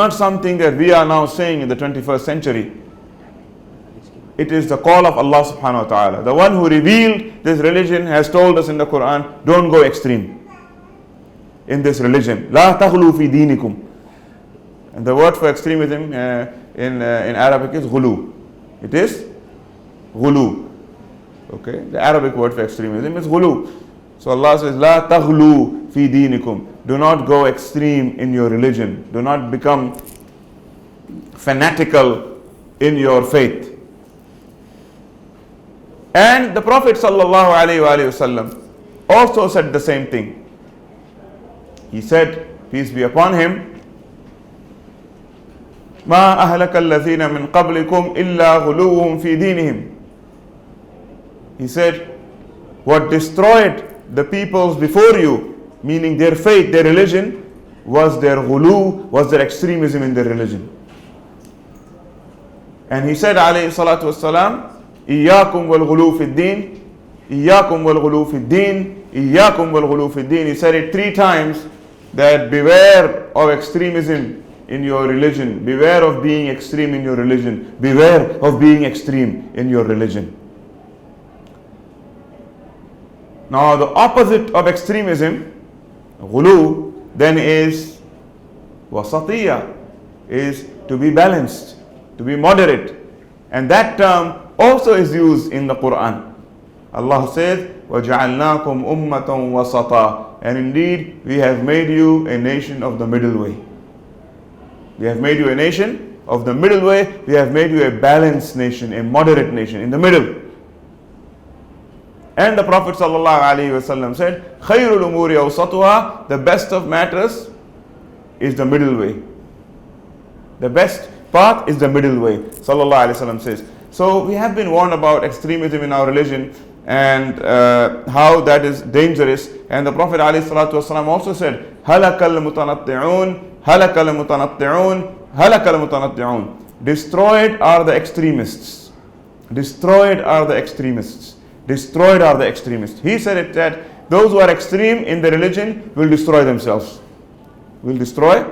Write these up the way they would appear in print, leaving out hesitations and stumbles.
not something that we are now saying in the 21st century. It is the call of Allah subhanahu wa ta'ala. The one who revealed this religion has told us in the Quran, don't go extreme in this religion. La taghlu fi dinikum. And the word for extremism in Arabic is ghulu. It is ghulu. Okay, the Arabic word for extremism is ghulu. So Allah says, La taghlu fi dinikum. Do not go extreme in your religion. Do not become fanatical in your faith. And the Prophet sallallahu alaihi wasallam also said the same thing. He said, peace be upon him, ما أهلك الذين من قبلكم إلا غلوهم في دينهم. He said, what destroyed the peoples before you, meaning their faith, their religion, was their ghulu, was their extremism in their religion. And he said, alayhi salatu wassalam, إياكم والغلو في الدين إياكم والغلو في الدين إياكم والغلو في الدين. He said it 3 times, that beware of extremism in your religion, beware of being extreme in your religion, beware of being extreme in your religion. Now the opposite of extremism, ghulu, then is wasatiyya, is to be balanced, to be moderate. And that term also is used in the Quran. Allah says, وَجَعَلْنَاكُمْ أُمَّةً وَسَطًا. And indeed, we have made you a nation of the middle way. We have made you a nation of the middle way. We have made you a balanced nation, a moderate nation, in the middle. And the Prophet ﷺ said, خَيْرُ الْأُمُورِ أَوْسَطُهَا. The best of matters is the middle way. The best path is the middle way, Sallallahu Alaihi Wasallam says. So we have been warned about extremism in our religion and how that is dangerous. And the Prophet ﷺ also said, هَلَكَ الْمُتَنَطِّعُونَ هَلَكَ الْمُتَنَطِّعُونَ هَلَكَ الْمُتَنَطِّعُونَ. Destroyed are the extremists. Destroyed are the extremists. Destroyed are the extremists. He said it that those who are extreme in the religion will destroy themselves. Will destroy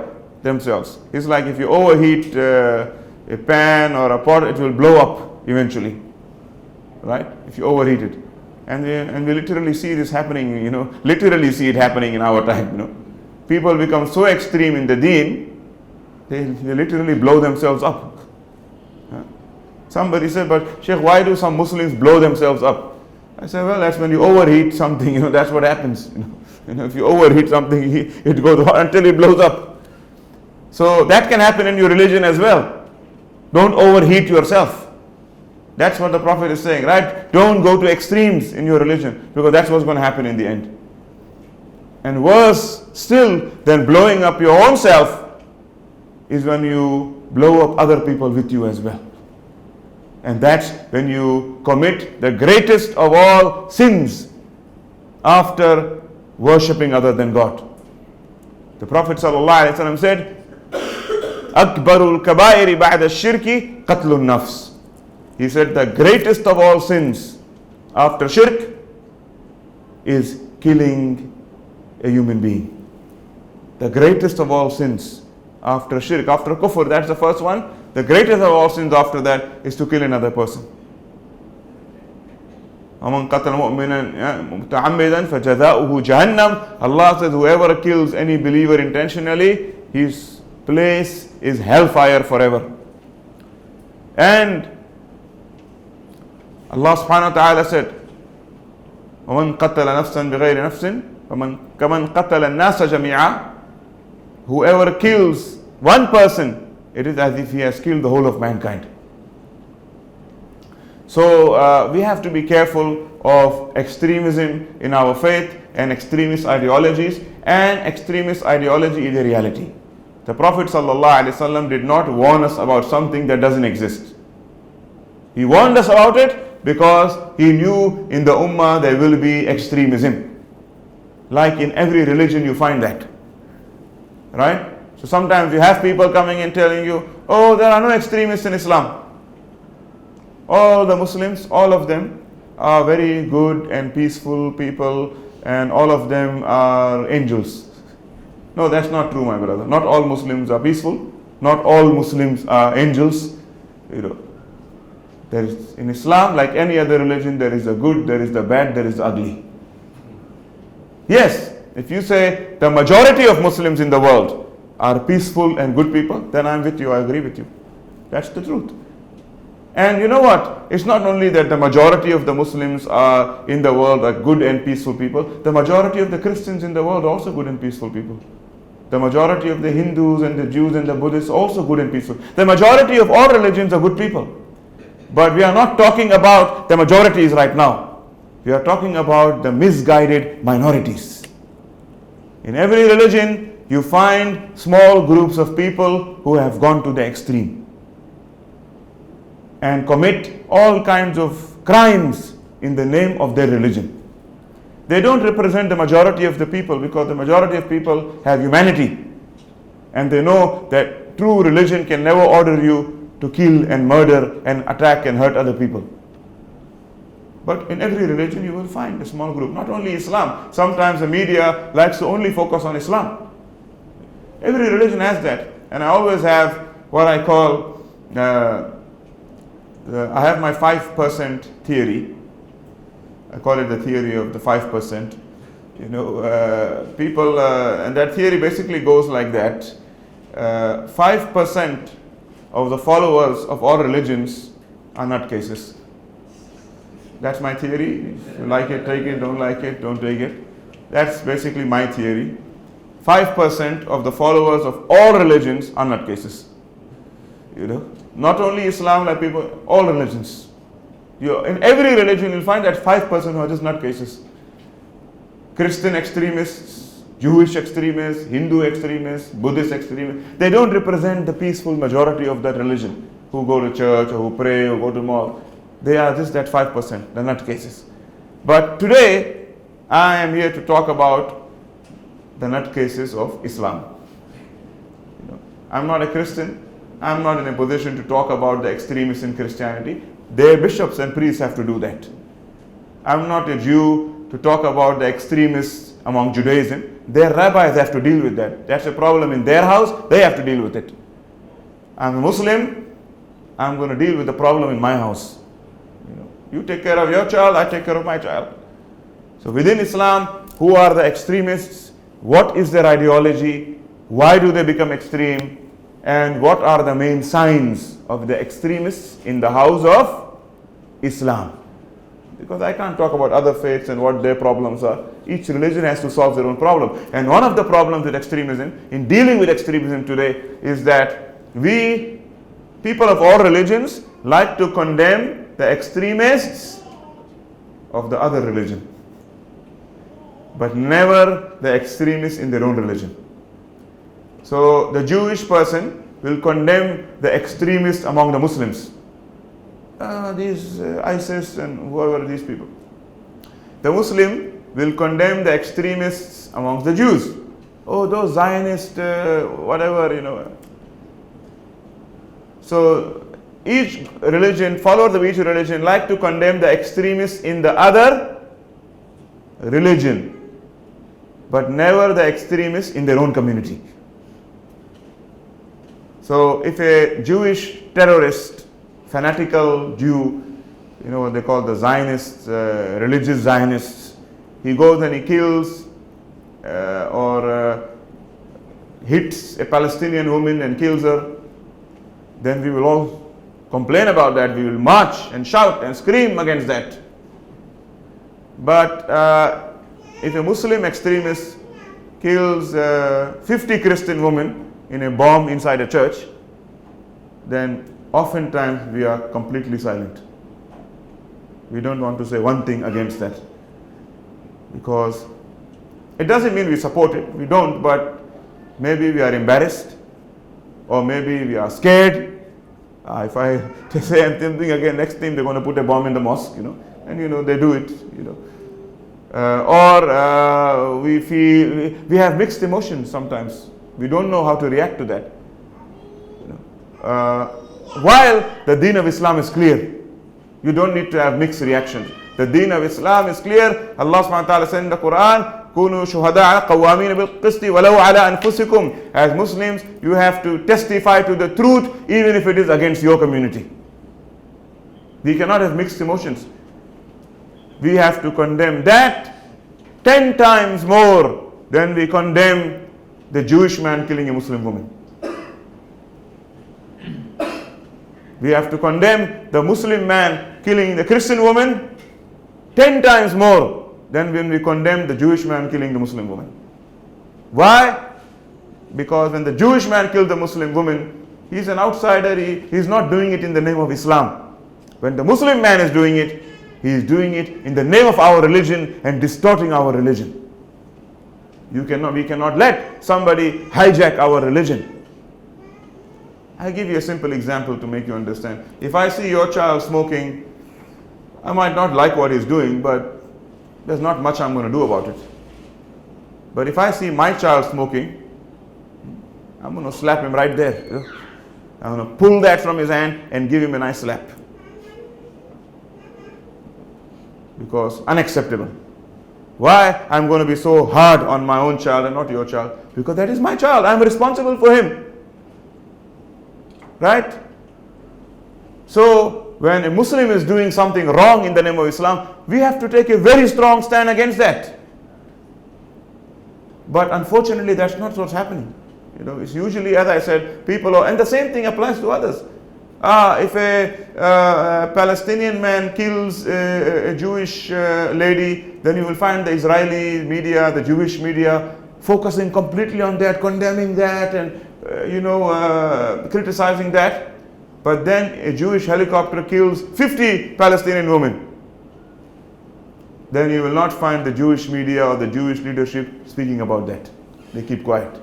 themselves. It's like if you overheat a pan or a pot, it will blow up eventually. Right? If you overheat it. And we literally see this happening, literally see it happening in our time, People become so extreme in the deen, they literally blow themselves up. Somebody said, but Shaykh, why do some Muslims blow themselves up? I said, well, that's when you overheat something, that's what happens. If you overheat something, it goes hot until it blows up. So that can happen in your religion as well. Don't overheat yourself. That's what the Prophet is saying, right? Don't go to extremes in your religion, because that's what's going to happen in the end. And worse still than blowing up your own self is when you blow up other people with you as well. And that's when you commit the greatest of all sins after worshipping other than God. The Prophet ﷺ said, أَكْبَرُ الْكَبَائِرِ بَعْدَ الشِّرْكِ قَتْلُ النَّفْسِ. He said the greatest of all sins after shirk is killing a human being. The greatest of all sins after shirk, after kufr, that's the first one. The greatest of all sins after that is to kill another person. وَمَنْ قَتَلَ مُؤْمِنًا مُتَعَمِّدًا فَجَزَاؤُهُ جَهَنَّمْ. Allah says whoever kills any believer intentionally, his place is hellfire forever. And Allah subhanahu wa ta'ala said, وَمَنْ قَتَلَ نَفْسًا بِغَيْرِ نَفْسٍ كَمَنْ قَتَلَ النَّاسَ جَمِيعًا. Whoever kills one person, it is as if he has killed the whole of mankind. So we have to be careful of extremism in our faith and extremist ideologies. And extremist ideology is a reality. The Prophet ﷺ did not warn us about something that doesn't exist. He warned us about it because he knew in the ummah there will be extremism. Like in every religion you find that. Right? So sometimes you have people coming and telling you, oh, there are no extremists in Islam. All the Muslims, all of them are very good and peaceful people, and all of them are angels. No, that's not true, my brother. Not all Muslims are peaceful. Not all Muslims are angels. There is, in Islam, like any other religion, there is the good, there is the bad, there is the ugly. Yes, if you say the majority of Muslims in the world are peaceful and good people, then I'm with you, I agree with you. That's the truth. And you know what? It's not only that the majority of the Muslims are in the world are good and peaceful people, the majority of the Christians in the world are also good and peaceful people. The majority of the Hindus and the Jews and the Buddhists are also good and peaceful. The majority of all religions are good people. But we are not talking about the majorities right now. We are talking about the misguided minorities. In every religion, you find small groups of people who have gone to the extreme and commit all kinds of crimes in the name of their religion. They don't represent the majority of the people, because the majority of people have humanity. And they know that true religion can never order you to kill and murder and attack and hurt other people. But in every religion you will find a small group, not only Islam. Sometimes the media likes to only focus on Islam. Every religion has that. And I always have what I call, I have my 5% theory. I call it the theory of the 5%. People, and that theory basically goes like that. 5% of the followers of all religions are nutcases. That's my theory. If you like it, take it. Don't like it, don't take it. That's basically my theory. 5% of the followers of all religions are nutcases. Not only Islam, like people, all religions. In every religion, you'll find that 5% who are just nutcases. Christian extremists, Jewish extremists, Hindu extremists, Buddhist extremists. They don't represent the peaceful majority of that religion who go to church or who pray or go to mosque. They are just that 5%, the nutcases. But today, I am here to talk about the nutcases of Islam. I'm not a Christian. I'm not in a position to talk about the extremists in Christianity. Their bishops and priests have to do that. I'm not a Jew to talk about the extremists among Judaism. Their rabbis have to deal with that. That's a problem in their house. They have to deal with it. I'm a Muslim. I'm going to deal with the problem in my house. You take care of your child, I take care of my child. So within Islam, who are the extremists? What is their ideology? Why do they become extreme? And what are the main signs of the extremists in the house of Islam? Because I can't talk about other faiths and what their problems are. Each religion has to solve their own problem. And one of the problems with extremism, in dealing with extremism today, is that we, people of all religions, like to condemn the extremists of the other religion, but never the extremists in their own religion. So the Jewish person will condemn the extremists among the Muslims. These ISIS and whoever these people. The Muslim will condemn the extremists amongst the Jews. Oh, those Zionists, whatever, So each religion, followers of each religion, like to condemn the extremists in the other religion, but never the extremists in their own community. So if a Jewish terrorist, fanatical Jew, what they call the Zionists, religious Zionists, he goes and he kills or hits a Palestinian woman and kills her, then we will all complain about that. We will march and shout and scream against that. But if a Muslim extremist kills 50 Christian women in a bomb inside a church, then oftentimes we are completely silent. We don't want to say one thing against that, because it doesn't mean we support it. We don't, but maybe we are embarrassed, or maybe we are scared. If I say something again, next time they're going to put a bomb in the mosque, and they do it, or we feel we have mixed emotions sometimes. We don't know how to react to that. While the deen of Islam is clear, you don't need to have mixed reactions. The deen of Islam is clear. Allah subhanahu wa ta'ala said in the Quran, كونوا شهداء قوامين بالقسط ولو على أنفسكم. As Muslims, you have to testify to the truth even if it is against your community. We cannot have mixed emotions. We have to condemn that 10 times more than we condemn the Jewish man killing a Muslim woman. We have to condemn the Muslim man killing the Christian woman 10 times more than when we condemn the Jewish man killing the Muslim woman. Why? Because when the Jewish man killed the Muslim woman, he's an outsider, he's not doing it in the name of Islam. When the Muslim man is doing it, he is doing it in the name of our religion and distorting our religion. We cannot let somebody hijack our religion. I'll give you a simple example to make you understand. If I see your child smoking, I might not like what he's doing, but there's not much I'm going to do about it. But if I see my child smoking, I'm going to slap him right there. I'm going to pull that from his hand and give him a nice slap. Because unacceptable. Why I'm going to be so hard on my own child and not your child? Because that is my child. I'm responsible for him. Right? So, when a Muslim is doing something wrong in the name of Islam, we have to take a very strong stand against that. But unfortunately, that's not what's happening. It's usually, as I said, people are, and the same thing applies to others. If a Palestinian man kills a Jewish lady, then you will find the Israeli media, the Jewish media, focusing completely on that, condemning that, and criticizing that. But then a Jewish helicopter kills 50 Palestinian women. Then you will not find the Jewish media or the Jewish leadership speaking about that. They keep quiet.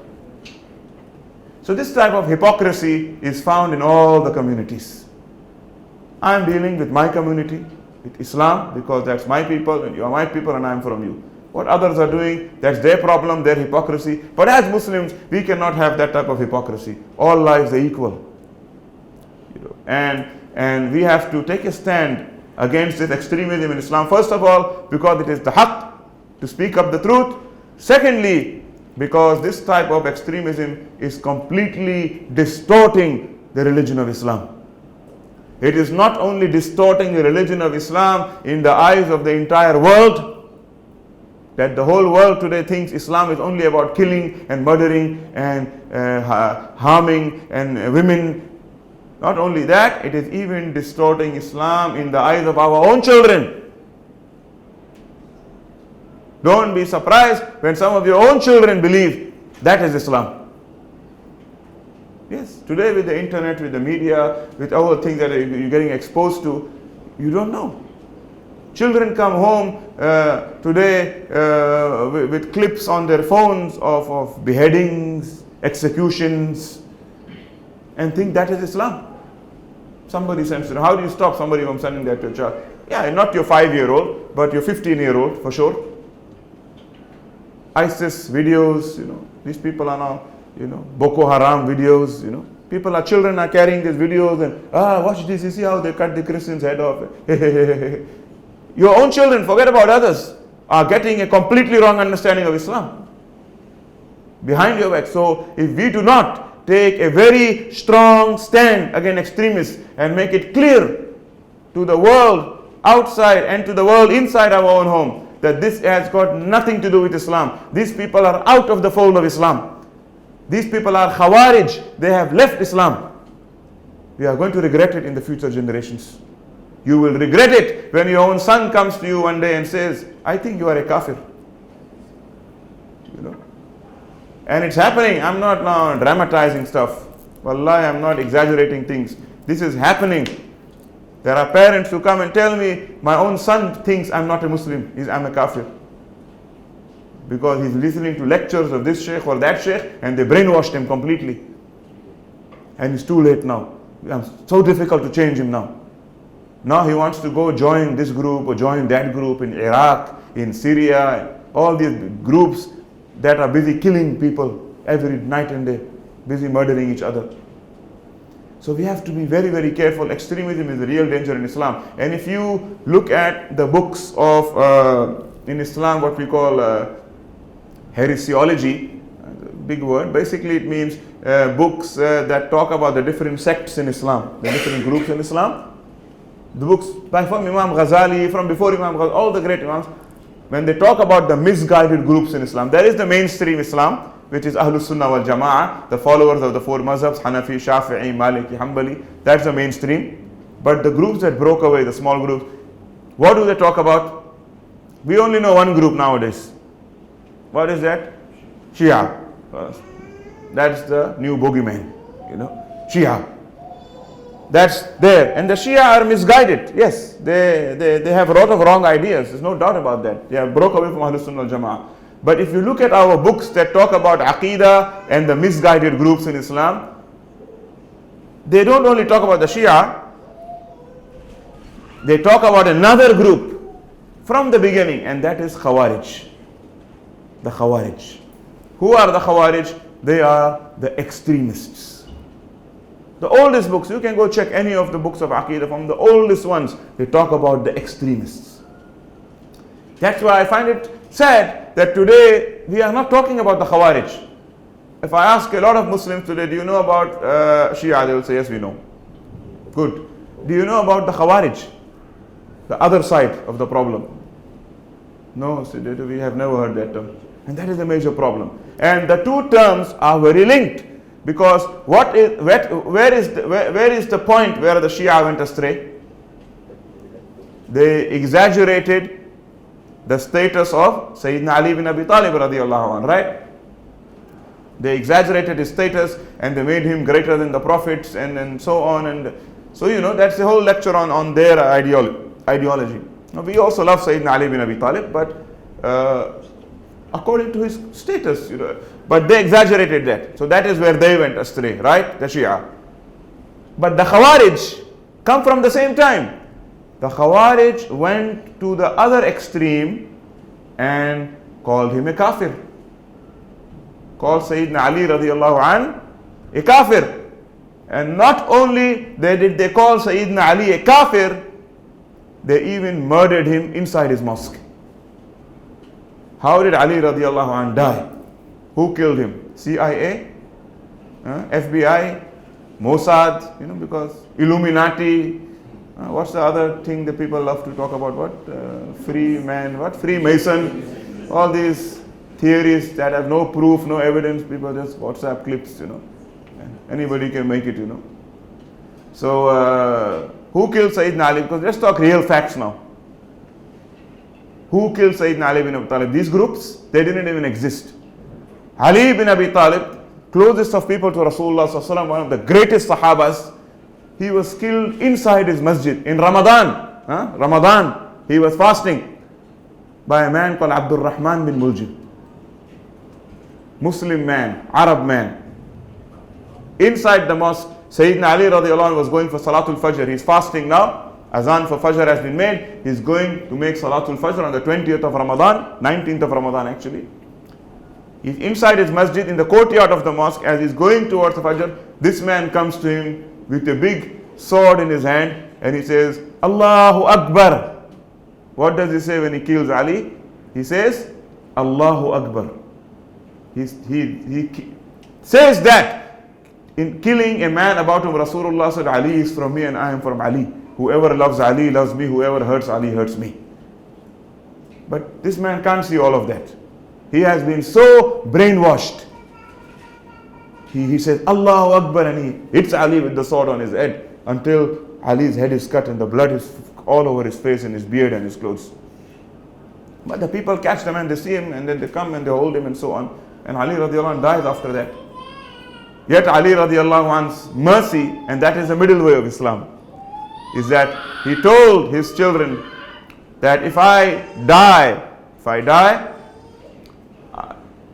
So this type of hypocrisy is found in all the communities. I am dealing with my community, with Islam, because that's my people and you are my people and I am from you. What others are doing, that's their problem, their hypocrisy. But as Muslims, we cannot have that type of hypocrisy. All lives are equal. And we have to take a stand against this extremism in Islam. First of all, because it is the haqq to speak up the truth. Secondly, because this type of extremism is completely distorting the religion of Islam. It is not only distorting the religion of Islam in the eyes of the entire world, that the whole world today thinks Islam is only about killing and murdering and harming and women. Not only that, it is even distorting Islam in the eyes of our own children. Don't be surprised when some of your own children believe that is Islam. Yes, today with the internet, with the media, with all the things that you're getting exposed to, you don't know. Children come home today with clips on their phones of beheadings, executions, and think that is Islam. Somebody sends it. How do you stop somebody from sending that to your child? Yeah, not your 5-year-old, but your 15-year-old for sure. ISIS videos, these people are now, Boko Haram videos, children are carrying these videos and, watch this, you see how they cut the Christian's head off. Your own children, forget about others, are getting a completely wrong understanding of Islam behind your back. So if we do not take a very strong stand against extremists and make it clear to the world outside and to the world inside our own home that this has got nothing to do with Islam. These people are out of the fold of Islam. These people are Khawarij. They have left Islam. We are going to regret it in the future generations. You will regret it when your own son comes to you one day and says, I think you are a kafir. And it's happening. I'm not now dramatizing stuff. Wallahi, I'm not exaggerating things. This is happening. There are parents who come and tell me, my own son thinks I'm not a Muslim, I'm a kafir. Because he's listening to lectures of this sheikh or that sheikh and they brainwashed him completely. And it's too late now. It's so difficult to change him now. Now he wants to go join this group or join that group in Iraq, in Syria, all these groups that are busy killing people every night and day, busy murdering each other. So we have to be very, very careful. Extremism is a real danger in Islam. And if you look at the books of, in Islam, what we call heresiology, big word. Basically, it means books that talk about the different sects in Islam, the different groups in Islam. The books from Imam Ghazali, from before Imam Ghazali, all the great Imams, when they talk about the misguided groups in Islam, there is the mainstream Islam, which is Ahlus Sunnah wal Jama'ah, the followers of the four mazhabs, Hanafi, Shafi'i, Maliki, Hanbali. That's the mainstream. But the groups that broke away, the small groups, what do they talk about? We only know one group nowadays. What is that? Shia. That's the new bogeyman, Shia. That's there. And the Shia are misguided. Yes, they have a lot of wrong ideas. There's no doubt about that. They have broke away from Ahlus Sunnah al-Jama'ah. But if you look at our books that talk about Aqidah and the misguided groups in Islam, they don't only talk about the Shia, they talk about another group from the beginning, and that is Khawarij. The Khawarij. Who are the Khawarij? They are the extremists. The oldest books, you can go check any of the books of Aqidah, from the oldest ones, they talk about the extremists. That's why I find it sad that today we are not talking about the Khawarij. If I ask a lot of Muslims today, do you know about Shia? They will say, yes, we know. Good. Do you know about the Khawarij? The other side of the problem. No, so we have never heard that term. And that is a major problem. And the two terms are very linked. Because where is the point where the Shia went astray? They exaggerated the status of Sayyidina Ali bin Abi Talib radiallahu anhu, right? They exaggerated his status and they made him greater than the prophets and so on. And so, that's the whole lecture on their ideology. Now, we also love Sayyidina Ali bin Abi Talib, but according to his status, but they exaggerated that. So that is where they went astray, right? The Shia. But the Khawarij come from the same time. The Khawarij went to the other extreme and called him a kafir. Called Sayyidina Ali radiallahu an a kafir. And not only did they call Sayyidina Ali a kafir, they even murdered him inside his mosque. How did Ali radiallahu anh die? Who killed him? CIA? FBI? Mossad? Because Illuminati? What's the other thing that people love to talk about? Freemason? All these theories that have no proof, no evidence. People just WhatsApp clips, Anybody can make it, So, who killed Sayyidina Ali? Because let's talk real facts now. Who killed Sayyidina Ali bin Abi Talib? These groups, they didn't even exist. Ali bin Abi Talib, closest of people to Rasulullah sallallahu alaihi wasallam, one of the greatest Sahabas, he was killed inside his masjid in Ramadan. Ramadan, he was fasting by a man called Abdul Rahman bin Muljim. Muslim man, Arab man. Inside the mosque, Sayyidina Ali radiallahu anh was going for Salatul Fajr. He's fasting now. Azan for Fajr has been made. He's going to make Salatul Fajr on the 20th of Ramadan, 19th of Ramadan actually. He's inside his masjid in the courtyard of the mosque. As he's going towards the Fajr, this man comes to him with a big sword in his hand and he says, Allahu Akbar. What does he say when he kills Ali? He says, Allahu Akbar. He says that in killing a man about whom Rasulullah said, Ali is from me and I am from Ali. Whoever loves Ali loves me, whoever hurts Ali hurts me. But this man can't see all of that. He has been so brainwashed. He says, Allahu Akbar, and he hits Ali with the sword on his head until Ali's head is cut and the blood is all over his face and his beard and his clothes. But the people catch the man, they see him, and then they come and they hold him and so on. And Ali radiallahu anh dies after that. Yet Ali radiallahu anh's mercy, and that is the middle way of Islam, is that he told his children that if I die,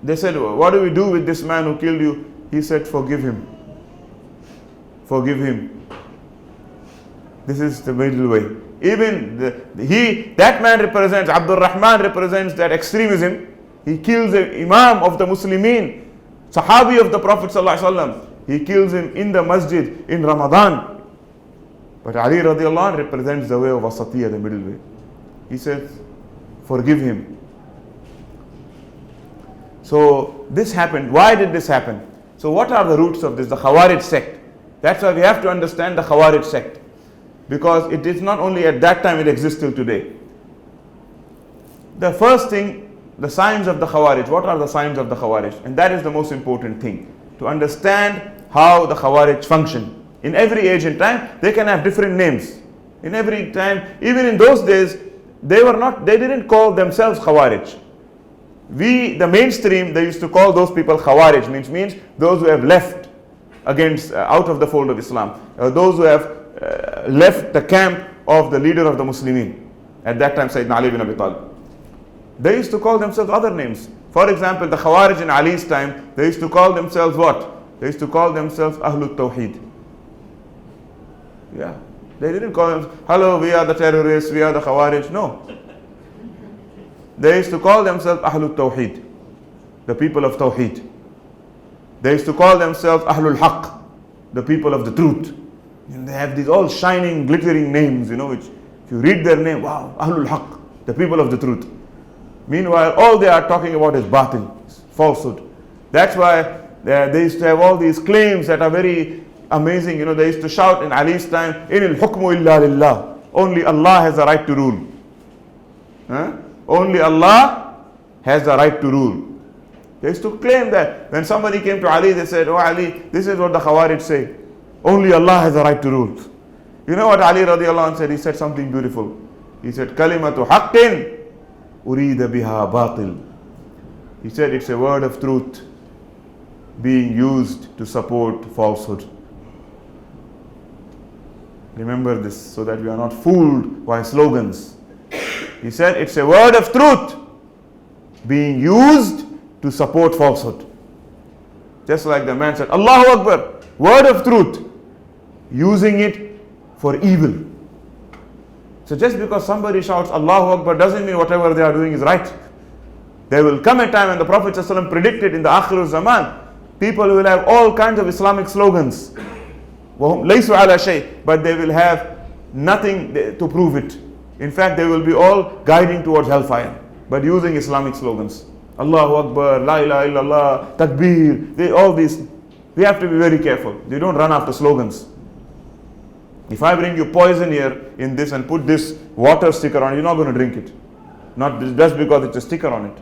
they said, what do we do with this man who killed you? He said, forgive him. Forgive him. This is the middle way. Even that man represents, Abdul Rahman represents that extremism. He kills an Imam of the Muslimin, Sahabi of the Prophet ﷺ. He kills him in the masjid in Ramadan. But Ali radiallahu anh represents the way of Wasatiyah, the middle way. He says, forgive him. So this happened. Why did this happen? So what are the roots of this? The Khawarij sect. That's why we have to understand the Khawarij sect. Because it is not only at that time, it exists till today. The first thing, the signs of the Khawarij. What are the signs of the Khawarij? And that is the most important thing. To understand how the Khawarij function. In every age and time, they can have different names. In every time, even in those days, they didn't call themselves Khawarij. The mainstream, they used to call those people Khawarij, means those who have left out of the fold of Islam. Those who have left the camp of the leader of the Muslimin. At that time, Sayyidina Ali bin Abi Talib. They used to call themselves other names. For example, the Khawarij in Ali's time, they used to call themselves what? They used to call themselves Ahlul Tawheed. Yeah. They didn't call them, hello, we are the terrorists, we are the Khawarij. No. They used to call themselves Ahlul Tawheed, the people of Tawheed. They used to call themselves Ahlul Haqq, the people of the truth. And they have these all shining, glittering names, which if you read their name, wow, Ahlul Haqq, the people of the truth. Meanwhile, all they are talking about is batil, falsehood. That's why they used to have all these claims that are very amazing. They used to shout in Ali's time, "Inil hukmu illa lillah." Only Allah has the right to rule. Only Allah has the right to rule. They used to claim that. When somebody came to Ali, they said, "Oh Ali, this is what the Khawarij say. Only Allah has the right to rule." You know what Ali radiallahu anh said? He said something beautiful. He said, "Kalimatu haqqin urida biha batil." He said it's a word of truth being used to support falsehood. Remember this so that we are not fooled by slogans. He said it's a word of truth being used to support falsehood. Just like the man said, Allahu Akbar, word of truth, using it for evil. So just because somebody shouts Allahu Akbar doesn't mean whatever they are doing is right. There will come a time, and the Prophet ﷺ predicted in the Akhir Zaman, people will have all kinds of Islamic slogans. لَيْسُ عَلَى شَيْءٍ, but they will have nothing to prove it. In fact, they will be all guiding towards hellfire, but using Islamic slogans. Allahu Akbar, La ilaha illallah, Takbir, all these. We have to be very careful. They don't run after slogans. If I bring you poison here in this and put this water sticker on, you're not going to drink it. Not just because it's a sticker on it.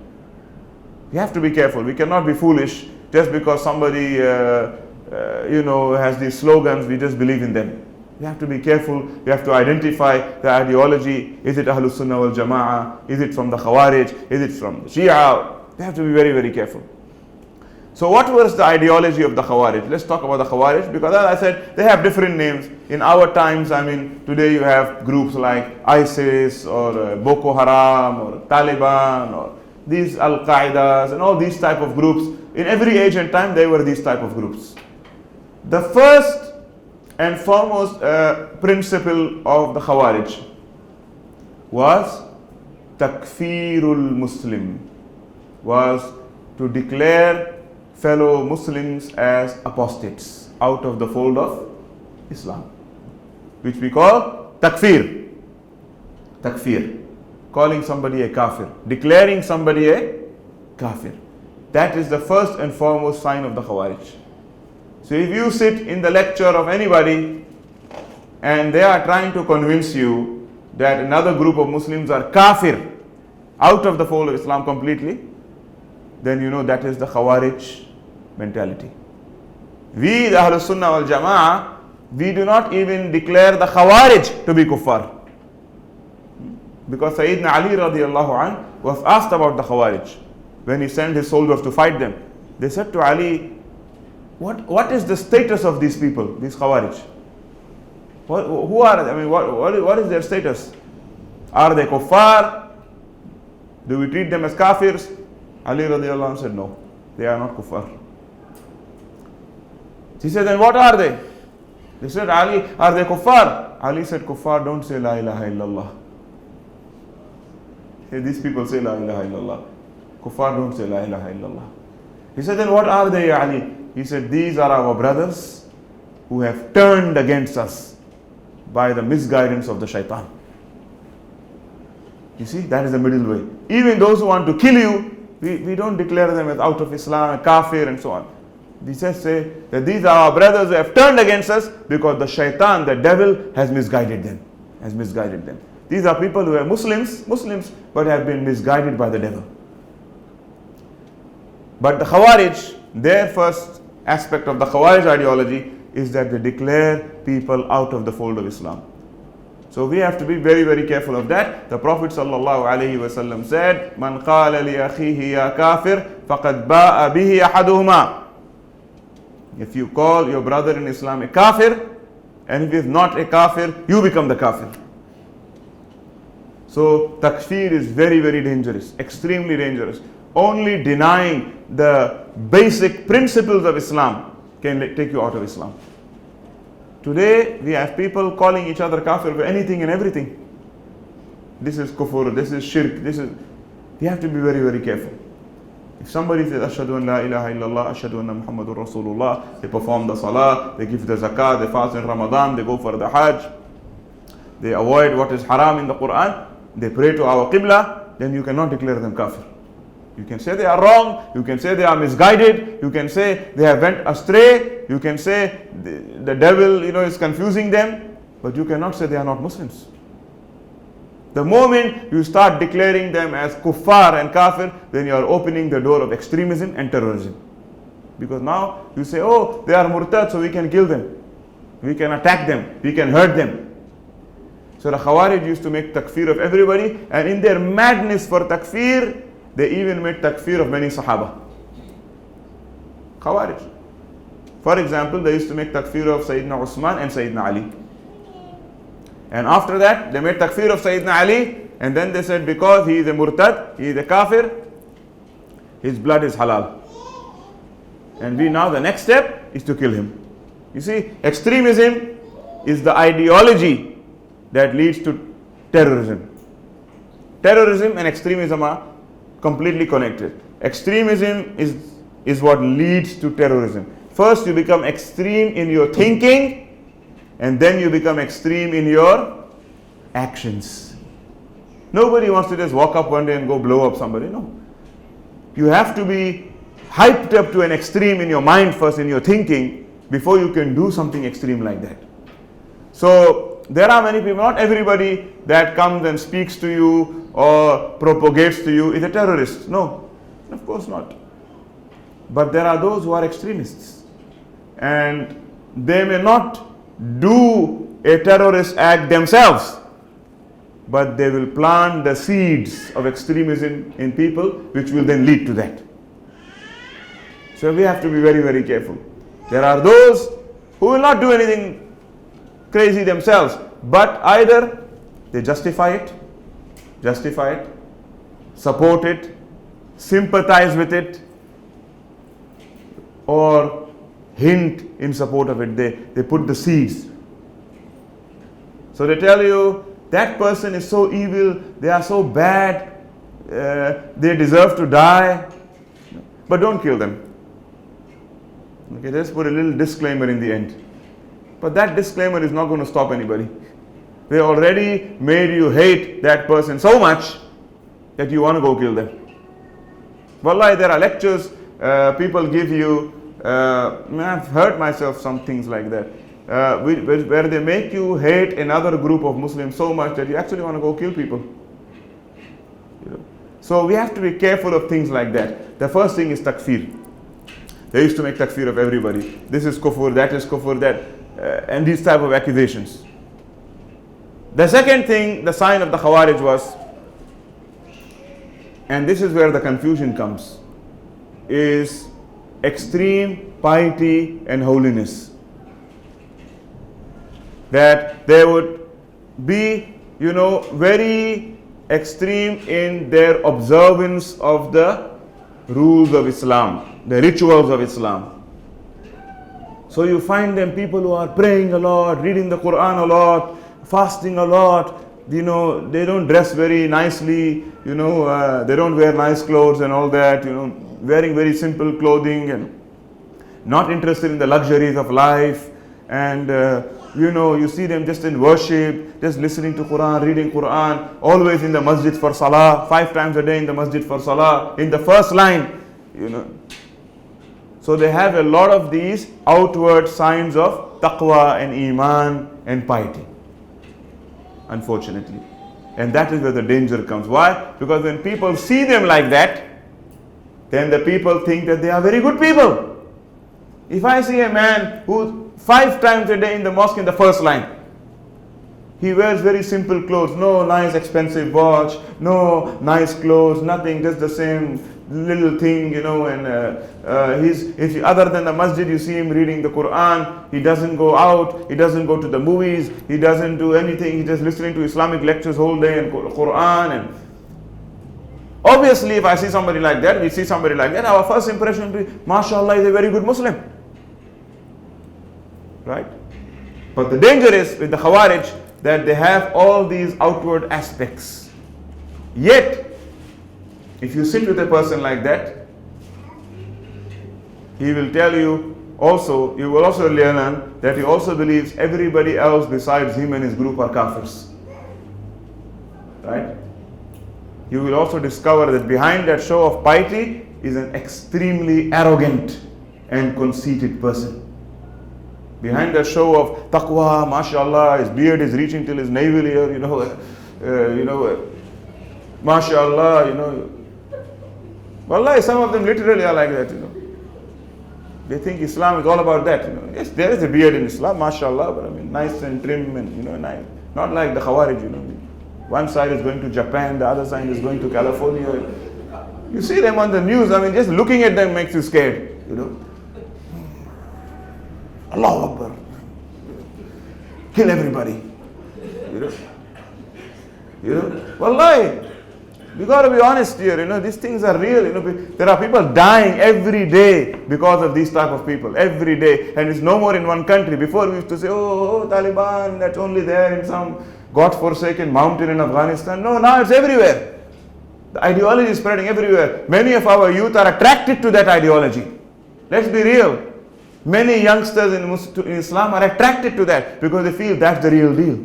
We have to be careful. We cannot be foolish just because somebody has these slogans, we just believe in them. We have to be careful. We have to identify the ideology. Is it Ahlus Sunnah wal Jama'ah? Is it from the Khawarij? Is it from the Shia? We have to be very, very careful. So what was the ideology of the Khawarij? Let's talk about the Khawarij, because as I said, they have different names. In our times, today you have groups like ISIS or Boko Haram or Taliban or these Al-Qaedas and all these type of groups. In every age and time, they were these type of groups. The first and foremost principle of the Khawarij was Takfirul Muslim, was to declare fellow Muslims as apostates out of the fold of Islam, which we call takfir. Takfir, calling somebody a kafir, declaring somebody a kafir. That is the first and foremost sign of the Khawarij. So if you sit in the lecture of anybody and they are trying to convince you that another group of Muslims are kafir, out of the fold of Islam completely, then you know that is the Khawarij mentality. We, the Ahlus Sunnah wal Jama'ah, we do not even declare the Khawarij to be kuffar. Because Sayyidina Ali radiallahu anh was asked about the Khawarij when he sent his soldiers to fight them. They said to Ali, what is the status of these people, these Khawarij? Who are they? What is their status? Are they kuffar? Do we treat them as kafirs? Ali radiallahu anh said, no, they are not kuffar. He said, then what are they? They said, Ali, are they kuffar? Ali said, kuffar don't say la ilaha illallah. These people say la ilaha illallah. Kuffar don't say la ilaha illallah. He said, then what are they, ya Ali? He said, these are our brothers who have turned against us by the misguidance of the shaitan. You see, that is the middle way. Even those who want to kill you, We don't declare them as out of Islam, kafir and so on. We just say that these are our brothers who have turned against us because the shaitan, the devil, has misguided them. These are people who are Muslims, but have been misguided by the devil. But the Khawarij, their first aspect of the Khawarij ideology is that they declare people out of the fold of Islam. So we have to be very, very careful of that. The Prophet ﷺ said, "Man qala li akhihi ya kafir, faqad ba'a bihi ahaduhuma." If you call your brother in Islam a kafir, and if he is not a kafir, you become the kafir. So takfir is very, very dangerous, extremely dangerous. Only denying the basic principles of Islam can take you out of Islam. Today we have people calling each other kafir for anything and everything. This is kufur, this is shirk, we have to be very, very careful. If somebody says ashhadu an la ilaha illallah, ashhadu anna Muhammadur Rasulullah, they perform the salah, they give the zakah, they fast in Ramadan, they go for the hajj, they avoid what is haram in the Quran, they pray to our qibla, then you cannot declare them kafir. You can say they are wrong, you can say they are misguided, you can say they have went astray, you can say the devil is confusing them, but you cannot say they are not Muslims. The moment you start declaring them as kuffar and kafir, then you are opening the door of extremism and terrorism. Because now you say, oh, they are murtad, so we can kill them, we can attack them, we can hurt them. So the Khawarij used to make takfir of everybody, and in their madness for takfir, they even made takfir of many Sahaba. Khawarij. For example, they used to make takfir of Sayyidina Usman and Sayyidina Ali. And after that, they made takfir of Sayyidina Ali, and then they said because he is a murtad, he is a kafir, his blood is halal. And now the next step is to kill him. You see, extremism is the ideology that leads to terrorism. Terrorism and extremism are completely connected. Extremism is what leads to terrorism. First you become extreme in your thinking, and then you become extreme in your actions. Nobody wants to just walk up one day and go blow up somebody. No. You have to be hyped up to an extreme in your mind first, in your thinking, before you can do something extreme like that. So there are many people, not everybody that comes and speaks to you or propagates to you is a terrorist. No, of course not. But there are those who are extremists, and they may not do a terrorist act themselves, but they will plant the seeds of extremism in people, which will then lead to that. So we have to be very, very careful. There are those who will not do anything crazy themselves, but either they justify it, support it, sympathize with it, or hint in support of it. They put the seeds. So they tell you that person is so evil, they are so bad, they deserve to die, but don't kill them. Okay, just put a little disclaimer in the end. But that disclaimer is not going to stop anybody. They already made you hate that person so much that you want to go kill them. Wallahi, there are lectures people give you. I've heard myself some things like that, where they make you hate another group of Muslims so much that you actually want to go kill people. So we have to be careful of things like that. The first thing is takfir. They used to make takfir of everybody. This is kufur, that is kufur, that, and these type of accusations. The second thing, the sign of the Khawarij was, and this is where the confusion comes, is extreme piety and holiness. That they would be, very extreme in their observance of the rules of Islam, the rituals of Islam. So you find them people who are praying a lot, reading the Quran a lot, fasting a lot. They don't dress very nicely, they don't wear nice clothes and all that, wearing very simple clothing and not interested in the luxuries of life, and You see them just in worship, just listening to Quran, reading Quran, always in the masjid for salah, 5 times a day in the masjid for salah, in the first line. So they have a lot of these outward signs of taqwa and iman and piety, unfortunately. And that is where the danger comes. Why? Because when people see them like that, then the people think that they are very good people. If I see a man who 5 times a day in the mosque in the first line, he wears very simple clothes, no nice expensive watch, no nice clothes, nothing, just the same little thing, and other than the masjid, you see him reading the Quran. He doesn't go out, he doesn't go to the movies, he doesn't do anything, he's just listening to Islamic lectures whole day and Quran. And obviously, if I see somebody like that, we see somebody like that, our first impression will be, mashallah, he's a very good Muslim. Right? But the danger is with the Khawarij that they have all these outward aspects. Yet, if you sit with a person like that, he will tell you also, you will also learn that he also believes everybody else besides him and his group are kafirs. Right? You will also discover that behind that show of piety is an extremely arrogant and conceited person. Behind that show of taqwa, mashallah, his beard is reaching till his navel here, mashallah, Wallahi, some of them literally are like that, They think Islam is all about that, Yes, there is a beard in Islam, mashallah, but nice and trim and, nice. Not like the Khawarij, One side is going to Japan, the other side is going to California. You see them on the news, just looking at them makes you scared, Allahu Akbar. Kill everybody. Wallahi. We got to be honest here, these things are real. There are people dying every day because of these type of people, every day. And it's no more in one country. Before we used to say, oh, Taliban, that's only there in some God-forsaken mountain in Afghanistan. No, now it's everywhere. The ideology is spreading everywhere. Many of our youth are attracted to that ideology. Let's be real. Many youngsters in Islam are attracted to that because they feel that's the real deal.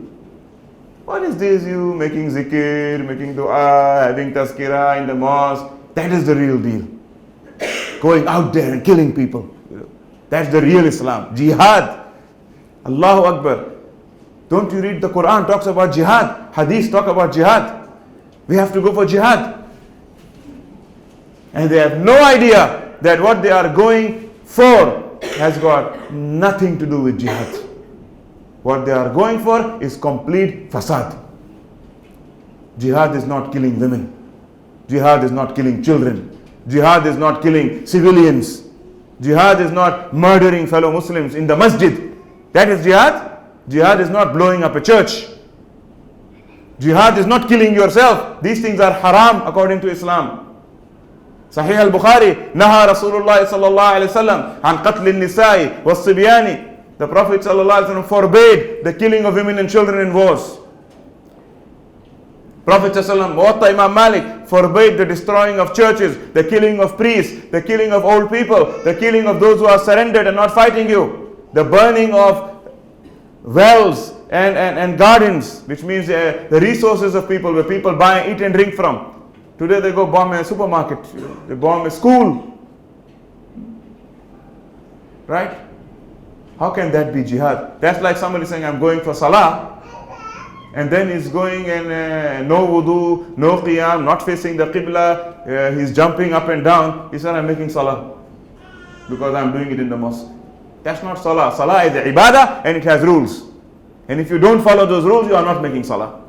What is this, you making zikr, making dua, having tazkirah in the mosque? That is the real deal. Going out there and killing people. That's the real Islam. Jihad. Allahu Akbar. Don't you read the Quran talks about jihad? Hadith talk about jihad. We have to go for jihad. And they have no idea that what they are going for has got nothing to do with jihad. What they are going for is complete fasad. Jihad is not killing women. Jihad is not killing children. Jihad is not killing civilians. Jihad is not murdering fellow Muslims in the masjid. That is jihad. Jihad is not blowing up a church. Jihad is not killing yourself. These things are haram according to Islam. Sahih al-Bukhari, Naha Rasulullah sallallahu alayhi wa sallam an qatl al-nisa'i was-sibyani. The Prophet ﷺ forbade the killing of women and children in wars. Prophet ﷺ, Muwatta Imam Malik, forbade the destroying of churches, the killing of priests, the killing of old people, the killing of those who are surrendered and not fighting you, the burning of wells and gardens, which means the resources of people where people buy, eat and drink from. Today they go bomb a supermarket, they bomb a school. Right? How can that be jihad? That's like somebody saying, I'm going for salah, and then he's going and no wudu, no qiyam, not facing the qibla, he's jumping up and down. He said, I'm making salah because I'm doing it in the mosque. That's not salah. Salah is the ibadah and it has rules. And if you don't follow those rules, you are not making salah.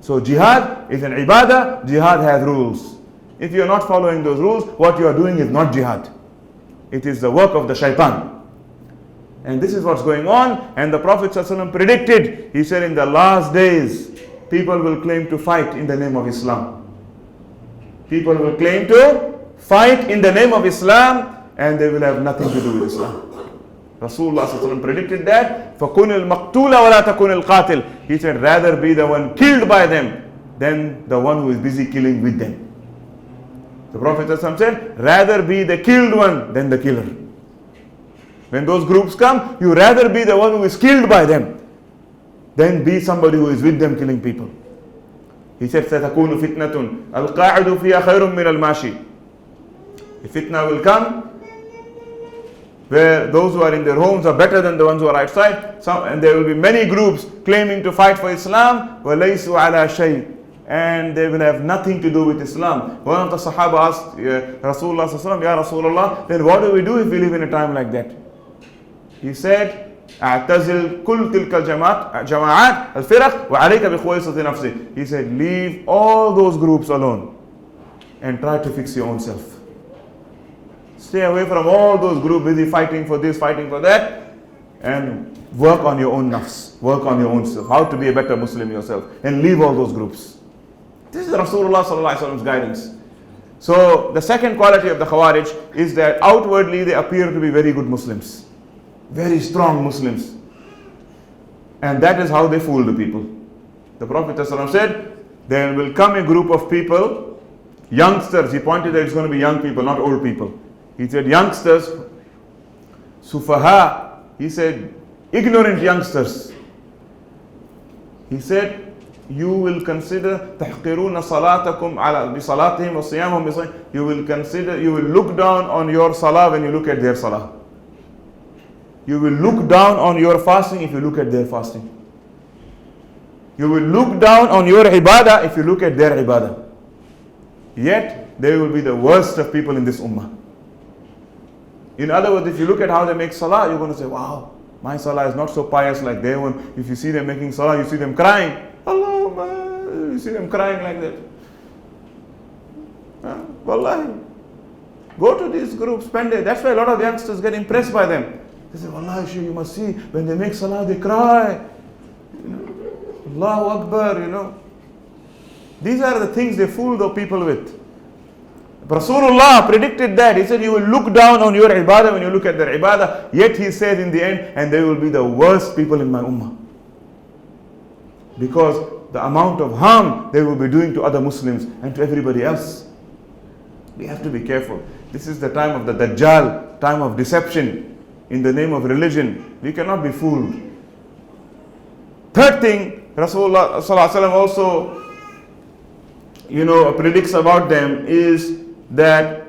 So jihad is an ibadah, jihad has rules. If you are not following those rules, what you are doing is not jihad. It is the work of the shaitan. And this is what's going on. And the Prophet ﷺ predicted, he said, in the last days, people will claim to fight in the name of Islam. People will claim to fight in the name of Islam, and they will have nothing to do with Islam. Rasulullah ﷺ predicted that. فَكُنِ الْمَقْتُولَ وَلَا تَكُنِ الْقَاتِلِ. He said, rather be the one killed by them than the one who is busy killing with them. The Prophet ﷺ said, rather be the killed one than the killer. When those groups come, you rather be the one who is killed by them than be somebody who is with them killing people. He said, سَتَكُونُ فِتْنَةٌ الْقَاعِدُ فِيهَا خَيْرٌ مِّنَ الْمَاشِي. A fitna will come where those who are in their homes are better than the ones who are outside. And there will be many groups claiming to fight for Islam. وَلَيْسُوا عَلَى شَيْءٍ. And they will have nothing to do with Islam. One of the Sahaba asked Rasulullah sallallahu alaihi wasallam, Ya Rasulullah, then what do we do if we live in a time like that? He said, أعتزل كل تلك الجماعات الفرق وعليك بخويصة نفسك. He said, leave all those groups alone and try to fix your own self. Stay away from all those groups busy fighting for this, fighting for that, and work on your own nafs, work on your own self, how to be a better Muslim yourself, and leave all those groups. This is Rasulullah sallallahu alaihi wasallam's guidance. So the second quality of the Khawarij is that outwardly they appear to be very good Muslims, very strong Muslims, and that is how they fool the people. The Prophet ﷺ said, there will come a group of people, youngsters. He pointed that it's going to be young people, not old people. He said youngsters, sufaha. He said ignorant youngsters. He said, you will consider تحقرون صلاتكم على بصلاتهم وصيامهم بصيام. You will consider, you will look down on your salah when you look at their salah. You will look down on your fasting if you look at their fasting. You will look down on your ibadah if you look at their ibadah. Yet they will be the worst of people in this ummah. In other words, if you look at how they make salah, you're going to say, wow, my salah is not so pious like their one. If you see them making salah, you see them crying. Allah, you see them crying like that. Wallahi. Go to these groups, spend it. That's why a lot of youngsters get impressed by them. They say, Wallahi, you must see, when they make salah, they cry. Allahu Akbar, These are the things they fool the people with. Rasulullah predicted that. He said, you will look down on your ibadah when you look at their ibadah. Yet he said in the end, and they will be the worst people in my ummah. Because the amount of harm they will be doing to other Muslims and to everybody else. We have to be careful. This is the time of the Dajjal, time of deception in the name of religion. We cannot be fooled. Third thing, Rasulullah sallallahu alaihi wasallam also, predicts about them is that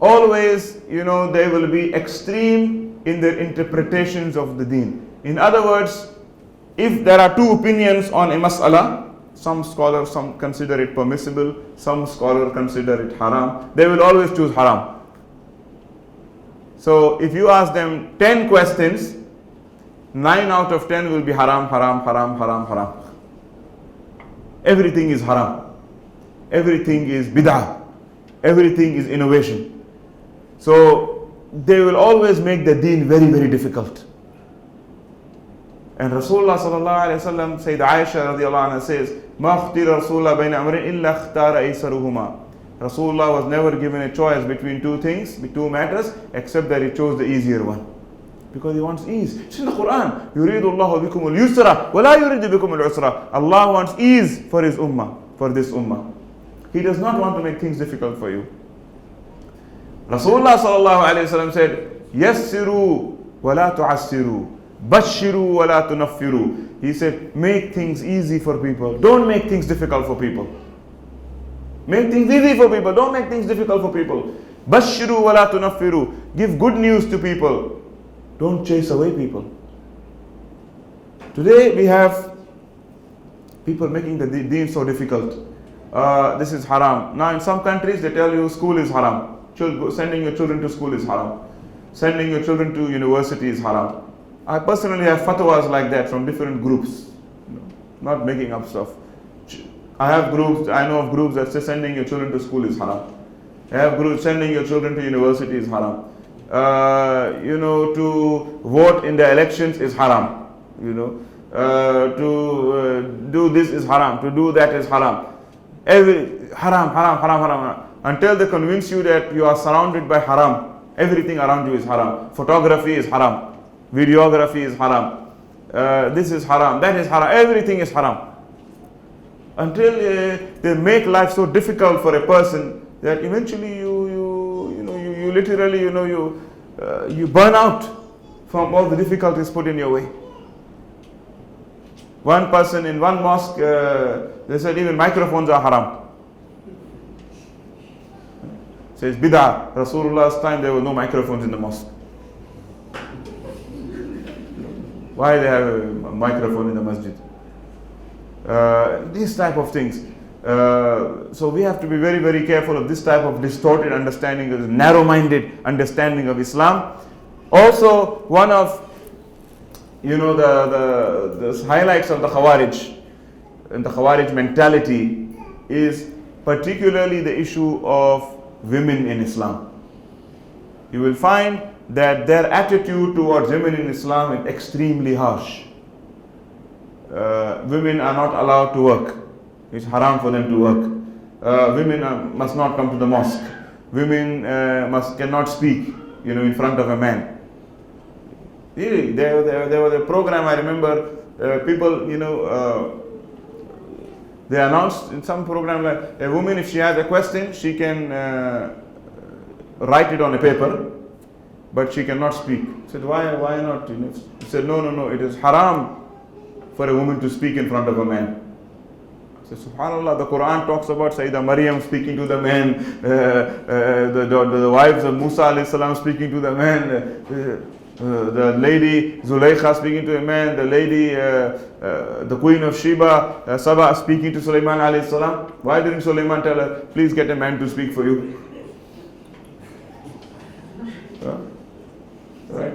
always, they will be extreme in their interpretations of the deen. In other words, if there are two opinions on a mas'ala, some scholars consider it permissible, some scholars consider it haram, they will always choose haram. So if you ask them 10 questions, 9 out of 10 will be haram, haram, haram, haram, haram. Everything is haram. Everything is bid'ah. Everything is innovation. So they will always make the deen very, very difficult. And Rasulullah sallallahu alayhi wa sallam, Sayyida Aisha radiallahu anha says, مَا اخْتِرَ رَسُولَ بَيْنَ أَمْرٍ إِلَّا اخْتَارَ أَيْسَرُهُمَا. Rasulullah was never given a choice between two things, two matters, except that he chose the easier one. Because he wants ease. It's in the Quran. يُرِيدُ اللَّهُ بِكُمُ الْيُسْرَ وَلَا يُرِيدُ بِكُمُ الْعُسْرَ. Allah wants ease for his ummah, for this ummah. He does not want to make things difficult for you. Rasulullah sallallahu alayhi wa sallam said, يَسِّرُوا وَلَا تُعَسِّرُوا Bashiru wa la tunaffiru. He said, make things easy for people. Don't make things difficult for people. Make things easy for people. Don't make things difficult for people. Bashiru wa la tunaffiru. Give good news to people. Don't chase away people. Today we have people making the deen so difficult. This is haram. Now in some countries they tell you school is haram. Sending your children to school is haram. Sending your children to university is haram. I personally have fatwas like that from different groups, not making up stuff. I know of groups that say sending your children to school is haram. I have groups sending your children to university is haram. To vote in the elections is haram. To do this is haram. To do that is haram. Haram. Until they convince you that you are surrounded by haram. Everything around you is haram. Photography is haram. Videography is haram. This is haram. That is haram. Everything is haram. Until they make life so difficult for a person that eventually you literally you burn out. from all the difficulties put in your way. One person in one mosque, they said even microphones are haram. Says bid'ah. Rasulullah's time there were no microphones in the mosque. Why they have a microphone in the masjid? These type of things. So we have to be very, very careful of this type of distorted understanding, of narrow-minded understanding of Islam. Also, one of the highlights of the Khawarij and the Khawarij mentality is particularly the issue of women in Islam. You will find that their attitude towards women in Islam is extremely harsh. Women are not allowed to work. It's haram for them to work. Women must not come to the mosque. Women cannot speak, in front of a man. Really, there was a program, I remember, people, they announced in some program like a woman, if she has a question, she can write it on a paper, but she cannot speak. I said, why not? He said, no, it is haram for a woman to speak in front of a man. I said, subhanAllah, the Quran talks about Sayyidah Maryam speaking to the men, the wives of Musa alayhi salam speaking to the men, the lady Zulaykha speaking to a man, the lady, the queen of Sheba, Saba speaking to Sulaiman alayhi salam. Why didn't Sulaiman tell her, please get a man to speak for you? Right?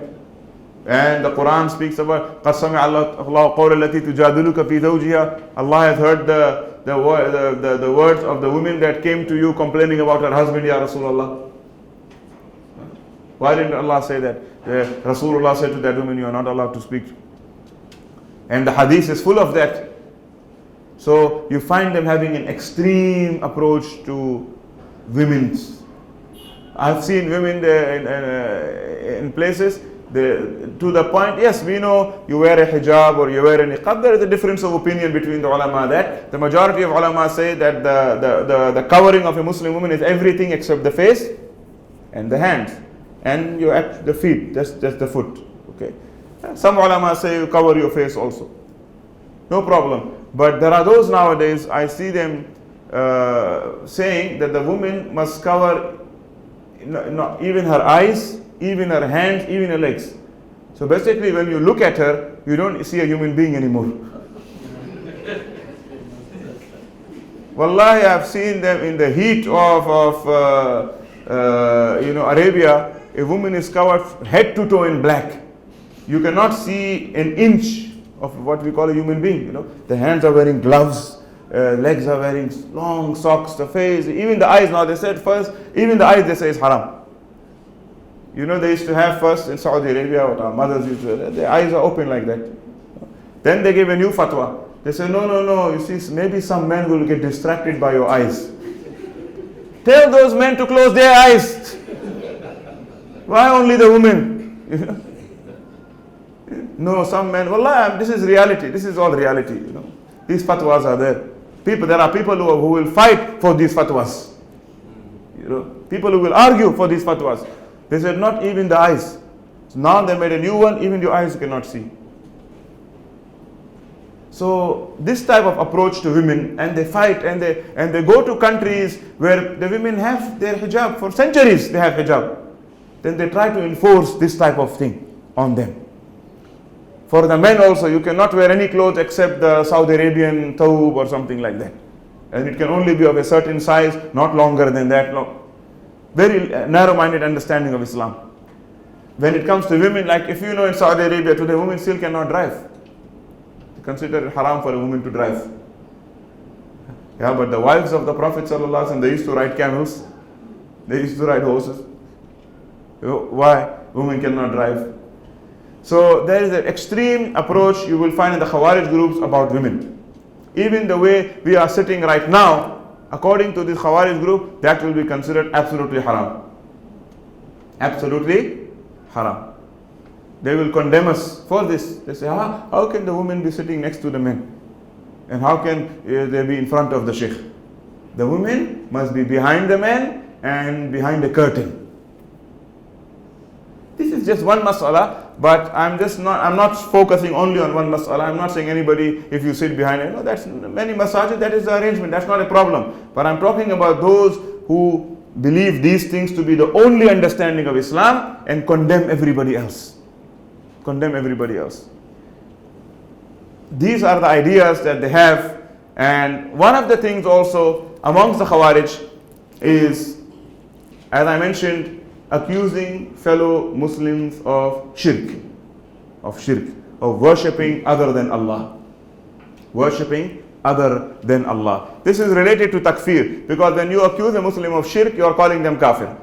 And the Quran speaks about قَدْ سَمِعَ اللَّهُ قَوْلَ الَّتِي تُجَادِلُكَ فِي زَوْجِهَا. Allah has heard the words of the woman that came to you complaining about her husband, Ya Rasulullah. Why didn't Allah say that? Rasulullah said to that woman, you are not allowed to speak. And the hadith is full of that. So you find them having an extreme approach to women. I've seen women in places, to the point, yes, we know you wear a hijab or you wear a niqab. There is a difference of opinion between the ulama that the majority of ulama say that the covering of a Muslim woman is everything except the face and the hands and the feet, just the foot. Okay. Some ulama say you cover your face also. No problem. But there are those nowadays, I see them saying that the woman must cover even her eyes, even her hands, even her legs. So basically when you look at her, you don't see a human being anymore. Wallahi, I've seen them in the heat of Arabia. A woman is covered head to toe in black. You cannot see an inch of what we call a human being. The hands are wearing gloves, legs are wearing long socks, the face, even the eyes. Now they said first, even the eyes they say is haram. They used to have first in Saudi Arabia, what our mothers used to, their eyes are open like that. Then they gave a new fatwa. They said, no, you see, maybe some men will get distracted by your eyes. Tell those men to close their eyes. Why only the women? No, some men, wallah, this is reality. This is all reality. These fatwas are there. There are people who will fight for these fatwas. People who will argue for these fatwas. They said not even the eyes. So now they made a new one, even your eyes cannot see. So this type of approach to women, and they fight and they go to countries where the women have their hijab for centuries. They have hijab. Then they try to enforce this type of thing on them. For the men also, you cannot wear any clothes except the Saudi Arabian thawb or something like that. And it can only be of a certain size, not longer than that. Very narrow-minded understanding of Islam. When it comes to women, like if in Saudi Arabia today, women still cannot drive. They consider it haram for a woman to drive. Yeah, but the wives of the Prophet ﷺ, they used to ride camels. They used to ride horses. Why? Women cannot drive. So there is an extreme approach you will find in the Khawarij groups about women. Even the way we are sitting right now, according to this Khawarij group, that will be considered absolutely haram. Absolutely haram. They will condemn us for this. They say, how can the women be sitting next to the men? And how can they be in front of the Shaykh? The women must be behind the men and behind the curtain. This is just one mas'ala. but I'm not focusing only on one mas'ala. I'm not saying anybody, if you sit behind it, no, that's many masajid, that is the arrangement, that's not a problem. But I'm talking about those who believe these things to be the only understanding of Islam and condemn everybody else. Condemn everybody else. These are the ideas that they have. And one of the things also amongst the Khawarij is, as I mentioned, accusing fellow Muslims of shirk, of worshipping other than Allah. Worshipping other than Allah. This is related to takfir, because when you accuse a Muslim of shirk, you are calling them kafir.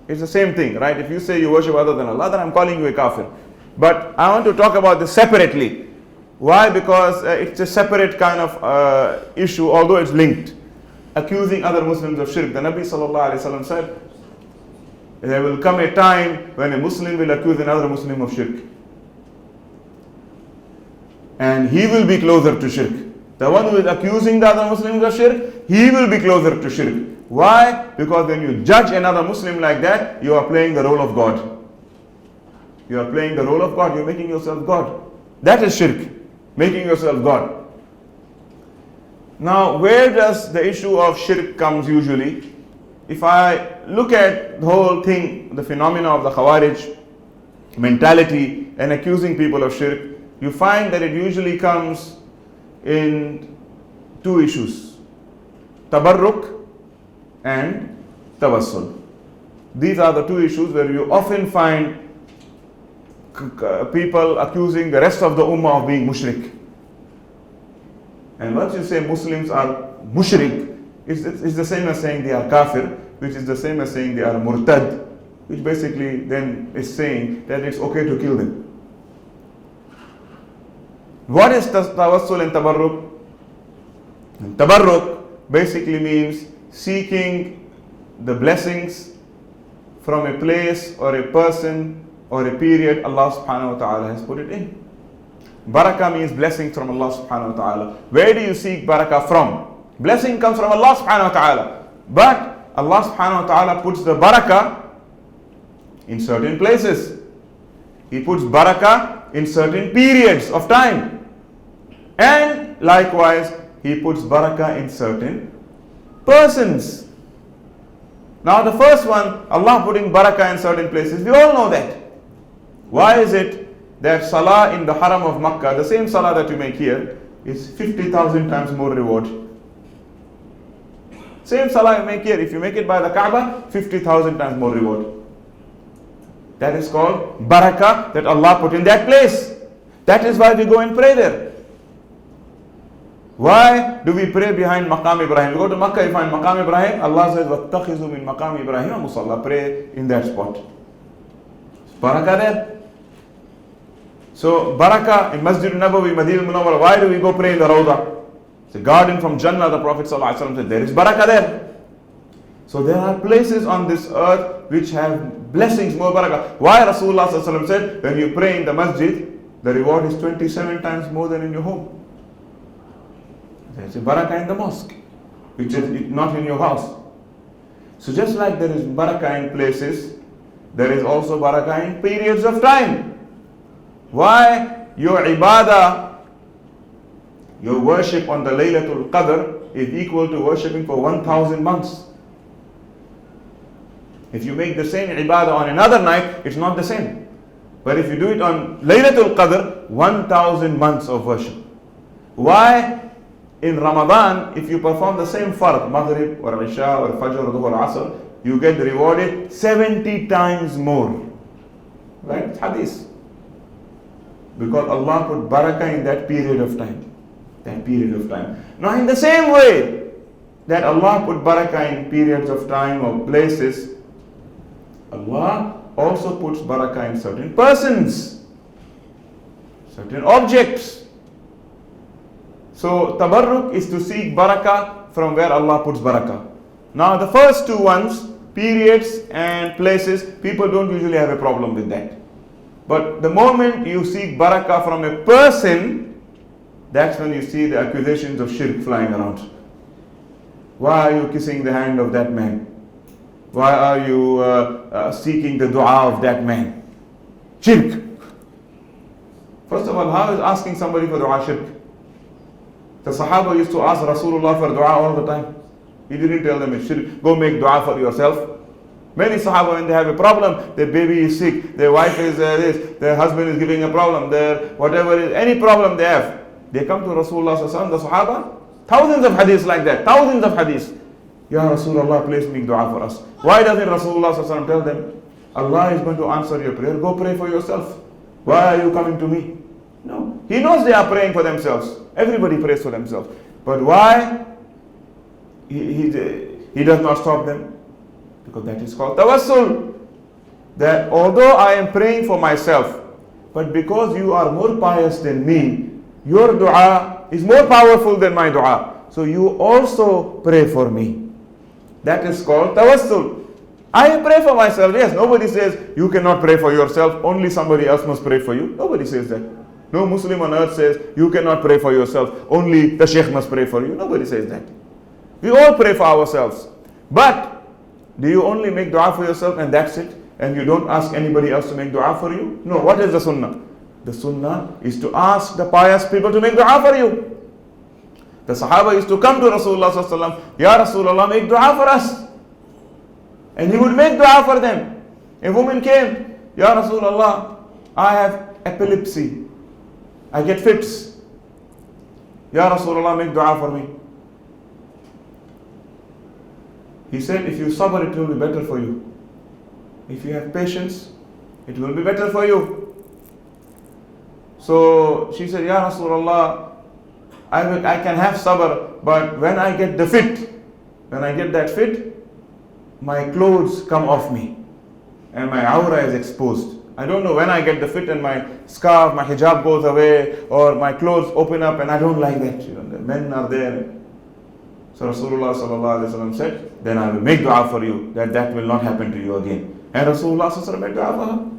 It's the same thing, right? If you say you worship other than Allah, then I'm calling you a kafir. But I want to talk about this separately. Why? Because it's a separate kind of issue, although it's linked. Accusing other Muslims of shirk. The Nabi sallallahu alaihi wasallam said, there will come a time when a Muslim will accuse another Muslim of shirk. And he will be closer to shirk. The one who is accusing the other Muslims of shirk, he will be closer to shirk. Why? Because when you judge another Muslim like that, you are playing the role of God. You are playing the role of God. You are making yourself God. That is shirk. Making yourself God. Now, where does the issue of shirk comes usually? If I look at the whole thing, the phenomena of the Khawarij mentality and accusing people of shirk, you find that it usually comes in two issues: tabarruk and tawassul. These are the two issues where you often find people accusing the rest of the ummah of being mushrik. And once you say Muslims are mushrik, it's the same as saying they are kafir, which is the same as saying they are murtad, which basically then is saying that it's okay to kill them. What is tawassul and tabarruk? Tabarruk basically means seeking the blessings from a place or a person or a period Allah subhanahu wa ta'ala has put it in. Barakah means blessings from Allah subhanahu wa ta'ala. Where do you seek barakah from? Blessing comes from Allah subhanahu wa ta'ala. But Allah subhanahu wa ta'ala puts the barakah in certain places. He puts barakah in certain periods of time. And likewise, He puts barakah in certain persons. Now the first one, Allah putting barakah in certain places, we all know that. Why is it that salah in the haram of Makkah, the same salah that you make here, is 50,000 times more reward? Same salah you make here, if you make it by the Kaaba, 50,000 times more reward. That is called barakah that Allah put in that place. That is why we go and pray there. Why do we pray behind Maqam Ibrahim? We go to Makkah, you find Maqam Ibrahim, Allah says, وَاتَّخِذُوا مِن مَقَامِ إِبْرَاهِيمَ مُصَلَّى. Pray in that spot. Barakah there. So barakah in Masjid al-Nabawi, Madinah al-Munawwara. Why do we go pray in the Rawdah? It's a garden from Jannah. The Prophet ﷺ said there is barakah there. So there are places on this earth which have blessings, more barakah. Why Rasulullah ﷺ said when you pray in the masjid, the reward is 27 times more than in your home. There's a barakah in the mosque, which is not in your house. So just like there is barakah in places, there is also barakah in periods of time. Why your ibadah, your worship on the Laylatul Qadr is equal to worshipping for 1,000 months. If you make the same ibadah on another night, it's not the same. But if you do it on Laylatul Qadr, 1,000 months of worship. Why? In Ramadan, if you perform the same fard, Maghrib or Isha or Fajr or Dhuhr or Asr, you get rewarded 70 times more. Right? It's hadith. Because Allah put barakah in that period of time. That period of time. Now in the same way that Allah put barakah in periods of time or places, Allah also puts barakah in certain persons, certain objects. So tabarruk is to seek barakah from where Allah puts barakah. Now the first two ones, periods and places, people don't usually have a problem with that. But the moment you seek barakah from a person, that's when you see the accusations of shirk flying around. Why are you kissing the hand of that man? Why are you seeking the dua of that man? Shirk. First of all, how is asking somebody for dua shirk? The Sahaba used to ask Rasulullah for dua all the time. He didn't tell them it's shirk. Go make dua for yourself. Many Sahaba, when they have a problem, their baby is sick, their wife is this, their husband is giving a problem, their whatever is, any problem they have, they come to Rasulullah sallallahu alaihi wasallam, the Sahaba, thousands of hadiths like that, thousands of hadiths. Ya Rasulullah, please make dua for us. Why doesn't Rasulullah sallallahu alaihi wasallam tell them, Allah is going to answer your prayer, go pray for yourself. Why are you coming to me? No. He knows they are praying for themselves. Everybody prays for themselves. But why? He does not stop them. Because that is called tawassul. That although I am praying for myself, but because you are more pious than me, your dua is more powerful than my dua. So you also pray for me. That is called tawassul. I pray for myself. Yes, nobody says you cannot pray for yourself, only somebody else must pray for you. Nobody says that. No Muslim on earth says you cannot pray for yourself, only the Shaykh must pray for you. Nobody says that. We all pray for ourselves. But do you only make dua for yourself and that's it? And you don't ask anybody else to make dua for you? No, what is the sunnah? The sunnah is to ask the pious people to make dua for you. The Sahaba used to come to Rasulullah sallallahu alaihi wasallam, Ya Rasulullah, make dua for us. And he would make dua for them. A woman came, Ya Rasulullah, I have epilepsy. I get fits. Ya Rasulullah, make dua for me. He said, if you sabr, it will be better for you. If you have patience, it will be better for you. So she said, Ya Rasulullah, I can have sabr, but when I get the fit, when I get that fit, my clothes come off me and my aura is exposed. I don't know when I get the fit and my scarf, my hijab goes away or my clothes open up, and I don't like that. You know, the men are there. So Rasulullah sallallahu alaihi wasallam said, then I will make dua for you, that will not happen to you again. And Rasulullah sallallahu alaihi wasallam made dua for her.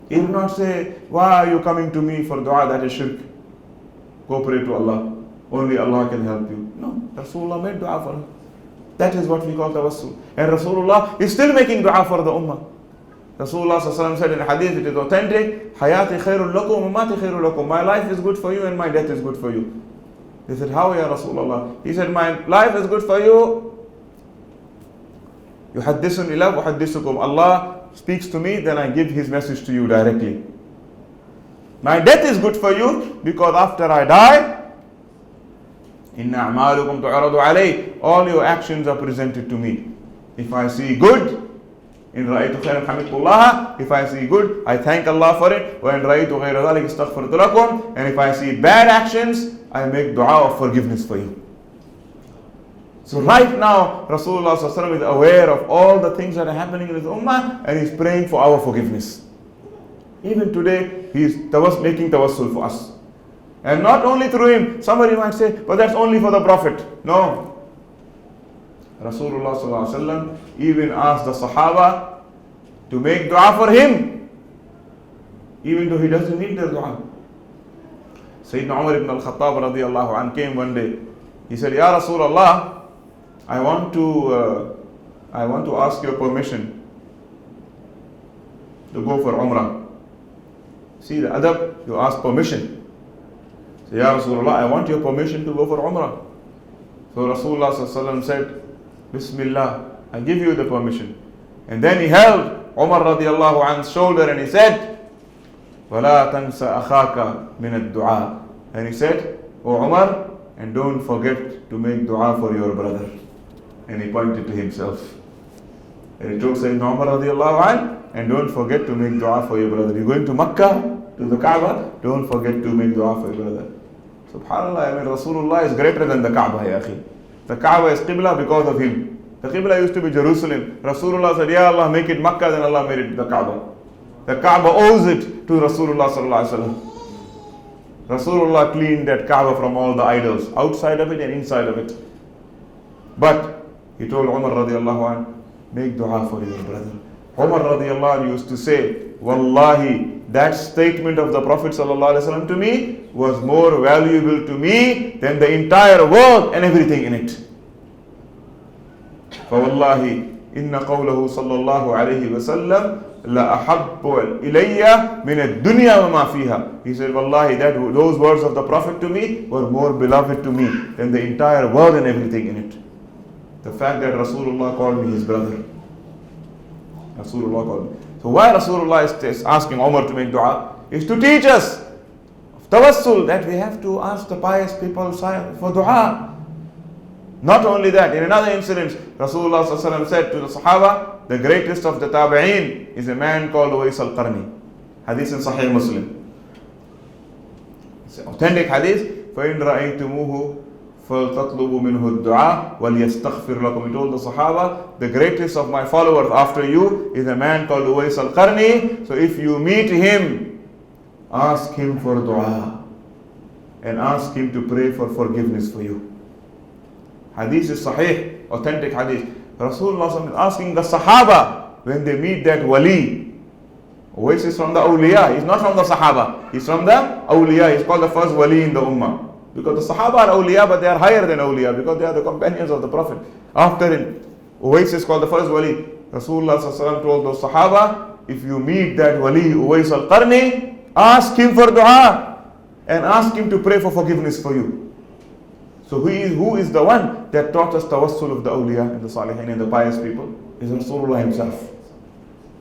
He did not say, why are you coming to me for dua? That is shirk. Go pray to Allah. Only Allah can help you. No, Rasulullah made dua for her. That is what we call tawassul. And Rasulullah is still making dua for the ummah. Rasulullah sallallahu alaihi wasallam said in hadith, it is authentic, Hayati khairul lakum, mamati khairul lakum. My life is good for you and my death is good for you. They said, how, Ya Rasulullah? He said, my life is good for you. Yuhaddithun ilah uhaddithukum. Allah speaks to me, then I give His message to you directly. My death is good for you because after I die, Inna a'malukum tu'aradu alayh. All your actions are presented to me. If I see good, in ra'aytu khairan hamidullah. If I see good, I thank Allah for it. Wa in ra'aytu ghayra dhalik astaghfirtu lakum. And if I see bad actions, I make dua of forgiveness for you. So right now, Rasulullah sallallahu alaihi wasallam is aware of all the things that are happening in his ummah, and he's praying for our forgiveness. Even today, he's making tawassul for us. And not only through him. Somebody might say, but that's only for the Prophet. No. Rasulullah sallallahu alaihi wasallam even asked the Sahaba to make dua for him, even though he doesn't need their dua. Sayyidina Umar ibn al-Khattab radiyallahu anhu came one day. He said, Ya Rasulullah, I want to ask your permission to go for Umrah. See the adab, you ask permission. So, Ya Rasulullah, I want your permission to go for Umrah. So Rasulullah sallallahu alaihi wasallam said, Bismillah, I give you the permission. And then he held Umar radiyallahu anhu's shoulder and he said, وَلَا تَنْسَ أَخَاكَ مِنَ الدُّعَاءِ. And he said, O Umar, and don't forget to make dua for your brother. And he pointed to himself. And he told Sayyidina Umar radiyallahu anhu, and don't forget to make dua for your brother. You're going to Makkah, to the Kaaba, don't forget to make dua for your brother. SubhanAllah, I mean, Rasulullah is greater than the Kaaba, ya akhi. The Kaaba is Qibla because of him. The Qibla used to be Jerusalem. Rasulullah said, Ya Allah, make it Makkah, then Allah made it the Kaaba. The Kaaba owes it to Rasulullah sallallahu alaihi wasallam. Rasulullah cleaned that Kaaba from all the idols, outside of it and inside of it. But he told Umar radiallahu anhu, make dua for your brother. Umar radiallahu anhu used to say, Wallahi, that statement of the Prophet sallallahu alaihi wasallam to me was more valuable to me than the entire world and everything in it. فَوَاللَّهِ إن قوله صلى الله عليه وسلم لأحب إلي من الدنيا وما فيها. He said, Wallahi, those words of the Prophet to me were more beloved to me than the entire world and everything in it. The fact that Rasulullah called me his brother. Rasulullah called me. So why Rasulullah is asking Umar to make dua? Is to teach us tawassul, that we have to ask the pious people for dua. Not only that, in another incident, Rasulullah said to the Sahaba, the greatest of the Tabi'een is a man called Uwais al-Qarni. Hadith in Sahih Muslim. It's an authentic hadith. فَإِنْ رَأَيْتُمُوهُ فَلْتَطْلُبُوا مِنْهُ الدُّعَاء وَلْيَسْتَغْفِرْ لَكُمْ. He told the Sahaba, the greatest of my followers after you is a man called Uwais al-Qarni. So if you meet him, ask him for dua and ask him to pray for forgiveness for you. Hadith is sahih, authentic hadith. Rasulullah is asking the Sahaba when they meet that wali. Uwais is from the awliya, he's not from the Sahaba, he's from the awliya. He's called the first wali in the ummah. Because the Sahaba are awliya, but they are higher than awliya because they are the companions of the Prophet. After him, Uwais is called the first wali. Rasulullah told the Sahaba, if you meet that wali Uwais al-Qarni, ask him for dua and ask him to pray for forgiveness for you. So who is the one that taught us tawassul of the awliya and the salihin and the pious people? Is Rasulullah himself.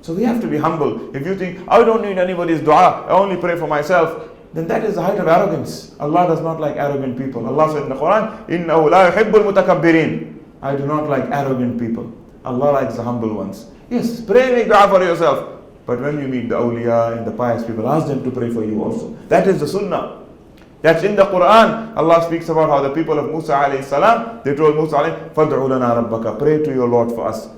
So we have to be humble. If you think, I don't need anybody's dua, I only pray for myself, then that is the height of arrogance. Allah does not like arrogant people. Allah said in the Quran, إِنَّهُ لَا يُحِبُّ الْمُتَكَبِّرِينَ. I do not like arrogant people. Allah likes the humble ones. Yes, pray, make dua for yourself. But when you meet the awliya and the pious people, ask them to pray for you also. That is the sunnah. That's in the Quran. Allah speaks about how the people of Musa alayhi salam, they told Musa alayhi, فَادْعُ لَنَا رَبَّكَ. Pray to your Lord for us.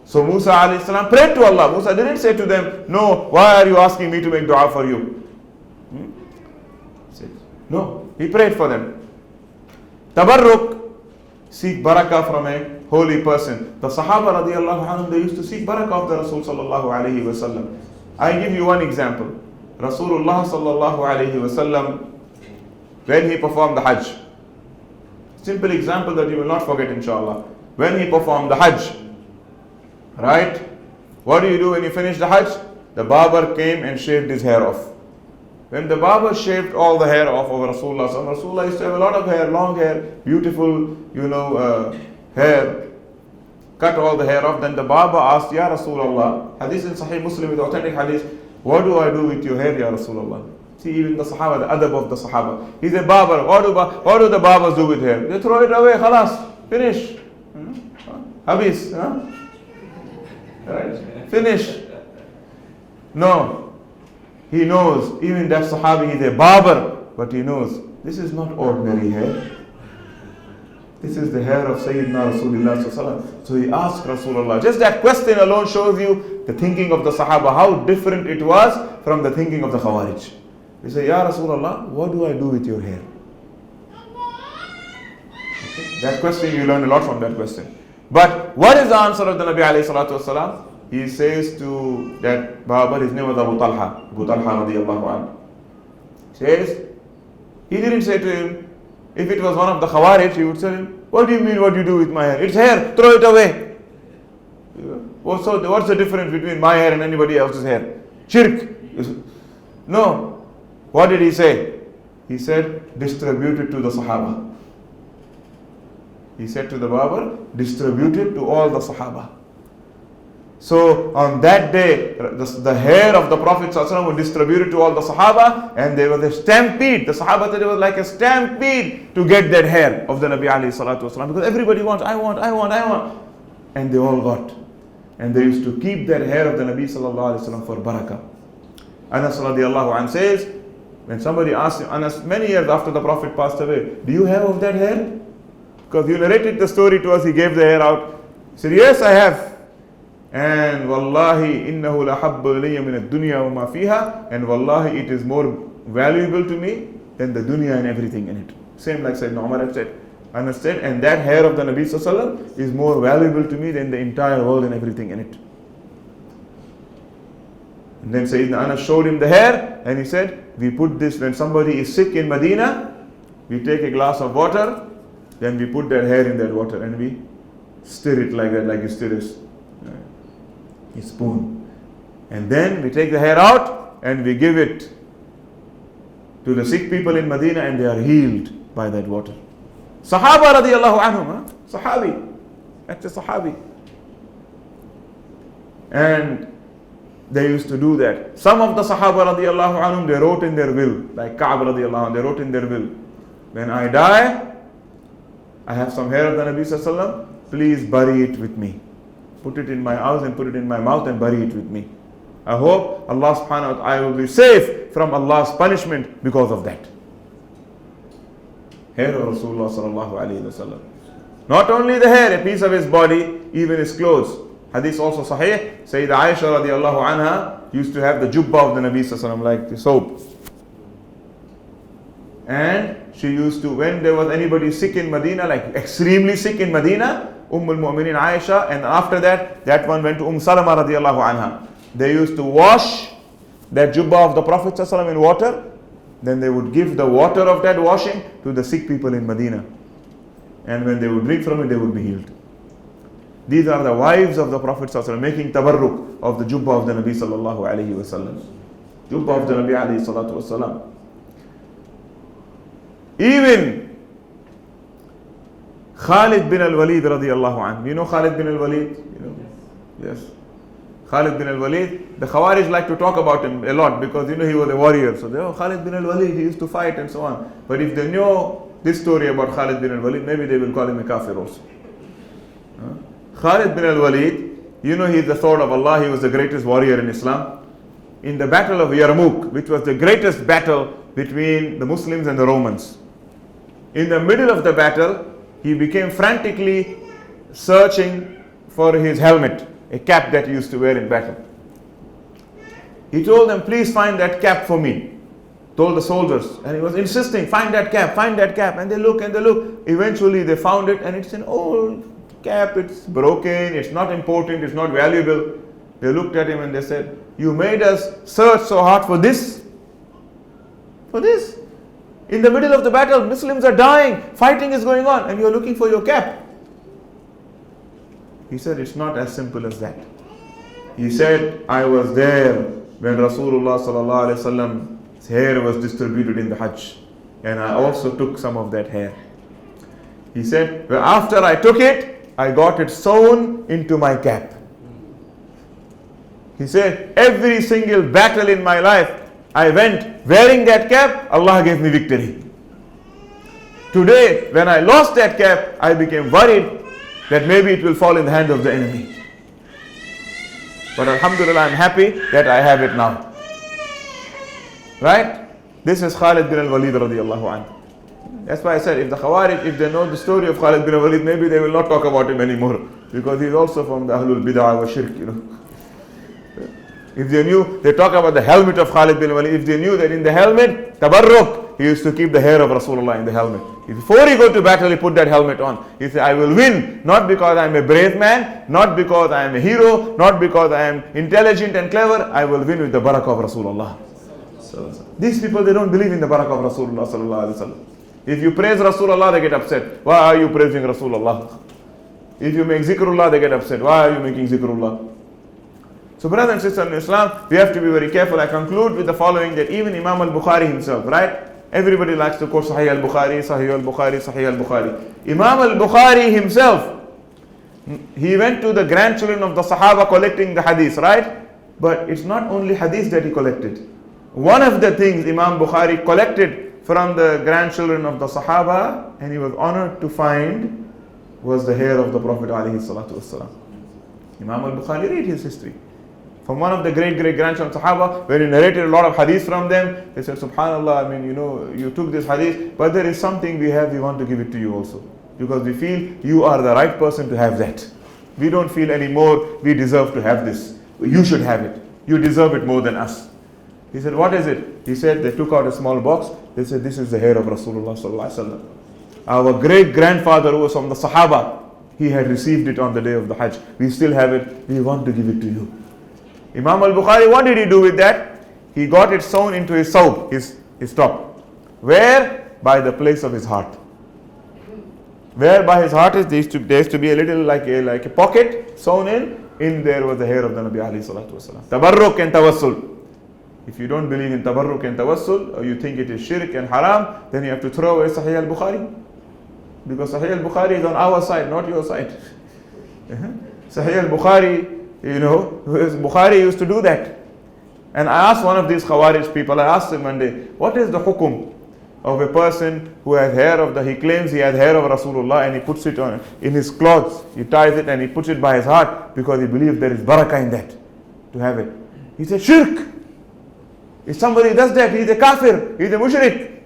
So Musa alayhi salam prayed to Allah. Musa didn't say to them, no, why are you asking me to make dua for you? No, he prayed for them. Tabarruk, seek barakah from a holy person. The Sahaba radiallahu anhum, they used to seek barakah of the Rasul sallallahu alayhi wa sallam. I give you one example. Rasulullah sallallahu alayhi wa sallam, when he performed the Hajj. Simple example that you will not forget inshallah. When he performed the Hajj, right? What do you do when you finish the Hajj? The barber came and shaved his hair off. When the barber shaved all the hair off of Rasulullah, Rasulullah used to have a lot of hair, long hair, beautiful, hair. Cut all the hair off. Then the barber asked, Ya Rasulullah, hadith in Sahih Muslim with authentic hadith, what do I do with your hair, Ya Rasulullah? See, even the Sahaba, the adab of the Sahaba. He's a barber. What do the barbers do with hair? They throw it away, khalas, finish. Habis, right? Finish. No. He knows, even that Sahabi, he's a barber, but he knows, this is not ordinary hair. This is the hair of Sayyidina Rasulullah sallallahu alaihi wasallam. So he asked Rasulullah. Just that question alone shows you the thinking of the Sahaba, how different it was from the thinking of the Khawarij. He said, Ya Rasulullah, what do I do with your hair? Okay. That question, you learn a lot from that question. But what is the answer of the Nabi alayhi salatu wasalam? He says to that barber, his name was Abu Talha radiallahu anhu. Says, he didn't say to him, if it was one of the Khawarij, he would say, what do you mean what you do with my hair? It's hair, throw it away. So what's the difference between my hair and anybody else's hair? Shirk. No. What did he say? He said, distribute it to the Sahaba. He said to the barber, distribute it to all the Sahaba. So on that day, the hair of the Prophet ﷺ was distributed to all the Sahaba, and there was a stampede. The Sahaba said it was like a stampede to get that hair of the Nabi alayhi salatu wasalam, because everybody wants, I want. And they all got. And they used to keep that hair of the Nabi sallallahu alayhi wasallam for barakah. Anas radiallahu anhu says, when somebody asked him, Anas, many years after the Prophet passed away, do you have of that hair? Because you narrated the story to us, he gave the hair out. He said, yes, I have. And wallahi innahu lahabbu ilayya min ad-dunya wa ma fiha, and wallahi it is more valuable to me than the dunya and everything in it. Same like Sayyidina Umar had said. Anas said, and that hair of the Nabi sallallahu alaihi wasallam is more valuable to me than the entire world and everything in it. And then Sayyidina Anas showed him the hair, and he said, we put this when somebody is sick in Medina, we take a glass of water, then we put that hair in that water and we stir it like that, like you stir a spoon. And then we take the hair out and we give it to the sick people in Medina, and they are healed by that water. Sahaba radiallahu anhum, Sahabi. That's a Sahabi. And they used to do that. Some of the Sahaba radiallahu anhum, they wrote in their will, like Ka'b radiallahu anhu, they wrote in their will, when I die, I have some hair of the Nabi sallallahu alaihi wasallam, please bury it with me. Put it in my house and put it in my mouth and bury it with me. I hope Allah subhanahu wa ta'ala will be safe from Allah's punishment because of that. Hair of Rasulullah sallallahu alayhi wa sallam. Not only the hair, a piece of his body, even his clothes. Hadith also sahih. Sayyidah Aisha radiallahu anha used to have the jubbah of the Nabi sallallahu alayhi wa sallam, like the soap. And she used to, when there was anybody sick in Medina, like extremely sick in Medina, al-Mu'minin Aisha, and after that one went to Salama radiallahu anha. They used to wash that jubbah of the Prophet ﷺ in water. Then they would give the water of that washing to the sick people in Medina. And when they would drink from it, they would be healed. These are the wives of the Prophet ﷺ making tabarruk of the jubbah of the Nabi sallallahu alayhi wa sallam. Jubbah of the Nabi alayhi salatu wasalam. Even Khalid bin al-Walid radiallahu anhu. You know Khalid bin al-Walid? You know? Yes. Khalid bin al-Walid, the Khawarij like to talk about him a lot because he was a warrior. So they, Khalid bin al-Walid, he used to fight and so on. But if they know this story about Khalid bin al-Walid, maybe they will call him a kafir also. Khalid bin al-Walid, he is the sword of Allah. He was the greatest warrior in Islam. In the battle of Yarmouk, which was the greatest battle between the Muslims and the Romans. In the middle of the battle, he became frantically searching for his helmet, a cap that he used to wear in battle. He told them, please find that cap for me. Told the soldiers, and he was insisting, find that cap. And they look. Eventually they found it, and it's an old cap, it's broken, it's not important, it's not valuable. They looked at him and they said, you made us search so hard for this? For this? In the middle of the battle, Muslims are dying, fighting is going on, and you're looking for your cap. He said, it's not as simple as that. He said, I was there when Rasulullah sallallahu alaihi wasallam's hair was distributed in the Hajj, and I also took some of that hair. He said, well, after I took it, I got it sewn into my cap. He said, every single battle in my life, I went wearing that cap, Allah gave me victory. Today, when I lost that cap, I became worried that maybe it will fall in the hand of the enemy. But alhamdulillah, I'm happy that I have it now. Right? This is Khalid bin al-Walid radiallahu anhu. That's why I said, if the Khawarij, if they know the story of Khalid bin al-Walid, maybe they will not talk about him anymore. Because he's also from the Ahlul Bid'ah wa Shirk, If they knew, they talk about the helmet of Khalid bin al-Walid. If they knew that in the helmet, tabarruk, he used to keep the hair of Rasulullah in the helmet. Before he go to battle, he put that helmet on. He said, I will win, not because I am a brave man, not because I am a hero, not because I am intelligent and clever. I will win with the barakah of Rasulullah. So, these people, they don't believe in the barakah of Rasulullah sallallahu alaihi wasallam. If you praise Rasulullah, they get upset. Why are you praising Rasulullah? If you make zikrullah, they get upset. Why are you making zikrullah? So brothers and sisters in Islam, we have to be very careful. I conclude with the following, that even Imam al-Bukhari himself, right? Everybody likes to quote Sahih al-Bukhari, Sahih al-Bukhari, Sahih al-Bukhari. Imam al-Bukhari himself, he went to the grandchildren of the Sahaba collecting the hadith, right? But it's not only hadith that he collected. One of the things Imam Bukhari collected from the grandchildren of the Sahaba, and he was honored to find, was the hair of the Prophet alayhi salatu wasalam. Imam al-Bukhari, read his history. From one of the great grandchildren of Sahaba, when he narrated a lot of hadith from them, they said, subhanallah, you took this hadith, but there is something we have, we want to give it to you also. Because we feel you are the right person to have that. We don't feel anymore we deserve to have this. You should have it. You deserve it more than us. He said, what is it? He said, they took out a small box. They said, this is the hair of Rasulullah sallallahu alaihi wasallam. Our great grandfather who was from the Sahaba, he had received it on the day of the Hajj. We still have it. We want to give it to you. Imam al-Bukhari, what did he do with that? He got it sewn into his thawb, his top. Where? By the place of his heart. Where by his heart is, there used to be a little like a pocket sewn in there was the hair of the Nabi alayhi salatu wasalam. Tabarruk and tawassul. If you don't believe in tabarruk and tawassul, or you think it is shirk and haram, then you have to throw away Sahih al-Bukhari. Because Sahih al-Bukhari is on our side, not your side. Sahih al-Bukhari, Bukhari used to do that. And I asked one of these Khawarij people, I asked him one day, what is the hukum of a person who has he claims he has hair of Rasulullah and he puts it on in his clothes, he ties it and he puts it by his heart because he believes there is barakah in that, to have it. He said, shirk. If somebody does that, he's a kafir, he's a mushrik.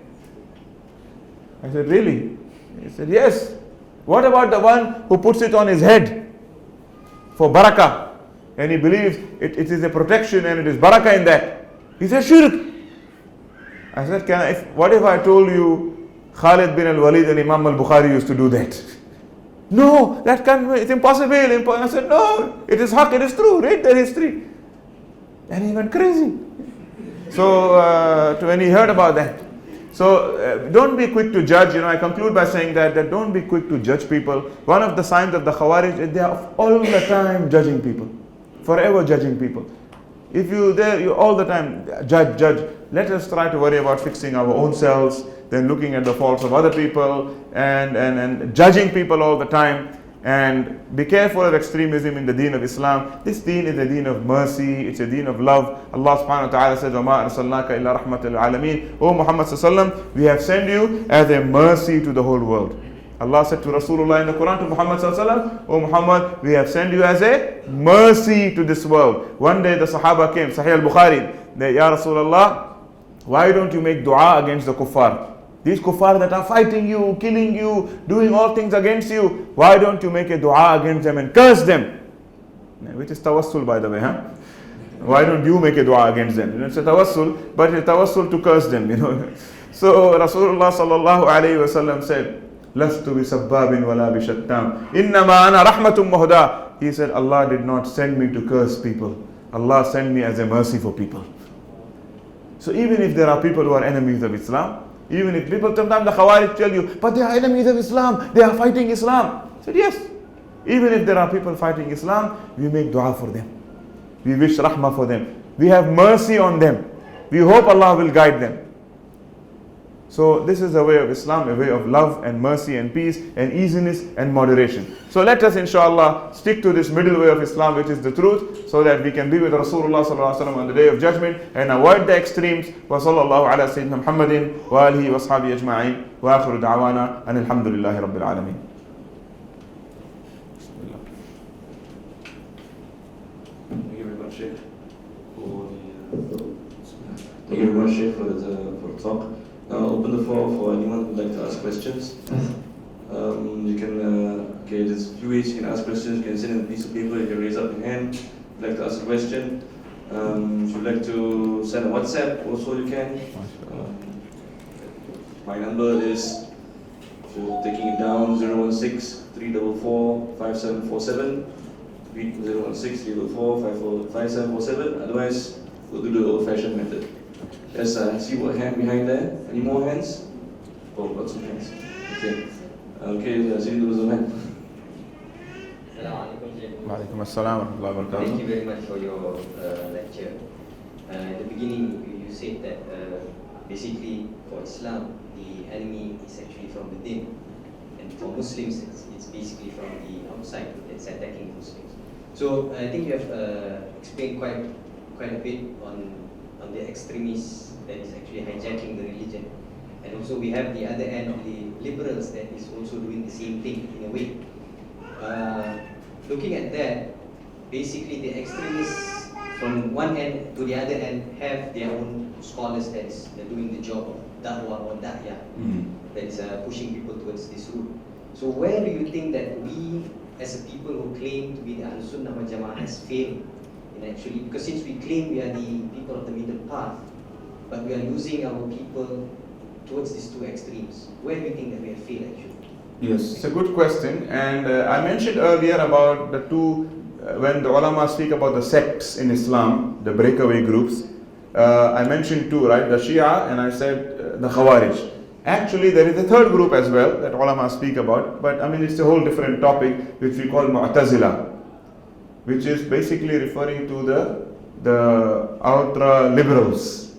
I said, really? He said, yes. What about the one who puts it on his head for barakah? And he believes it is a protection and it is barakah in that. He said, shirk. I said, what if I told you Khalid bin al-Walid and Imam al-Bukhari used to do that? No, that can't be, it's impossible. I said, no, it is haq, it is true, read the history. And he went crazy. So, when he heard about that. So, don't be quick to judge. I conclude by saying that don't be quick to judge people. One of the signs of the Khawarij is they are all the time judging people. Forever judging people. If you all the time judge. Let us try to worry about fixing our own selves, then looking at the faults of other people, and judging people all the time. And be careful of extremism in the deen of Islam. This deen is a deen of mercy, it's a deen of love. Allah subhanahu wa ta'ala says, وَمَا أَرْسَلْنَاكَ إِلَّا رَحْمَةً لِلْعَالَمِينَ. O Muhammad sallallahu alaihi wasallam, we have sent you as a mercy to the whole world. Allah said to Rasulullah in the Quran, to Muhammad sallallahu alaihi wasallam, O Muhammad, we have sent you as a mercy to this world. One day the Sahaba came, Sahih al-Bukhari, they, Ya Rasulullah, why don't you make dua against the kuffar? These kuffar that are fighting you, killing you, doing all things against you, why don't you make a dua against them and curse them? Which is tawassul, by the way, huh? Why don't you make a dua against them? It's a tawassul, but it's a tawassul to curse them, So Rasulullah sallallahu alayhi wasallam said, Lastu bi sabbabin wala bi shattam. Innama ana rahmatum muhda. He said, Allah did not send me to curse people. Allah sent me as a mercy for people. So even if there are people who are enemies of Islam, even if people, sometimes the Khawarij tell you, but they are enemies of Islam, they are fighting Islam. I said, yes. Even if there are people fighting Islam, we make dua for them. We wish rahmah for them. We have mercy on them. We hope Allah will guide them. So this is a way of Islam, a way of love and mercy and peace and easiness and moderation. So let us inshallah stick to this middle way of Islam, which is the truth, so that we can be with Rasulullah sallallahu alaihi wasallam on the day of judgment and avoid the extremes. Wa sallallahu ala sayyidina Muhammadin wa alihi wa sahbihi ajma'in wa akhiru da'wana and alhamdulillahi rabbil alameen. Thank you very much, Shaykh, for the talk. Now open the floor for anyone who would like to ask questions. You can, there's a few ways you can ask questions. You can send in a piece of paper, you can raise up your hand if you'd like to ask a question. If you'd like to send a WhatsApp, also you can. My number is, if you're taking it down, 016-344-5747. 016-344-5747. Otherwise, we'll do the old-fashioned method. Let's see what hand behind there. Any more hands? Oh, lots of hands. Okay, sini dulu Zulman. Waalaikumsalam warahmatullahi wabarakatuh. Thank you very much for your lecture. At the beginning, you said that basically for Islam, the enemy is actually from within, and for Muslims, it's basically from the outside that's attacking Muslims. So I think you have explained quite a bit on the extremists that is actually hijacking the religion, and also we have the other end of the liberals that is also doing the same thing in a way. Looking at that, basically the extremists from one end to the other end have their own scholars that is doing the job of da'wah or da'yah, that is pushing people towards this route. So where do you think that we as a people who claim to be the Ahlus Sunnah wal Jama'ah has failed? Actually, because since we claim we are the people of the middle path, but we are losing our people towards these two extremes, where do you think that we have failed actually? Yes, it's a good question, and I mentioned earlier about the two, when the ulama speak about the sects in Islam, the breakaway groups, I mentioned two, right? The Shia and I said the Khawarij. Actually, there is a third group as well that ulama speak about, but I mean it's a whole different topic which we call Mu'tazila, which is basically referring to the ultra liberals,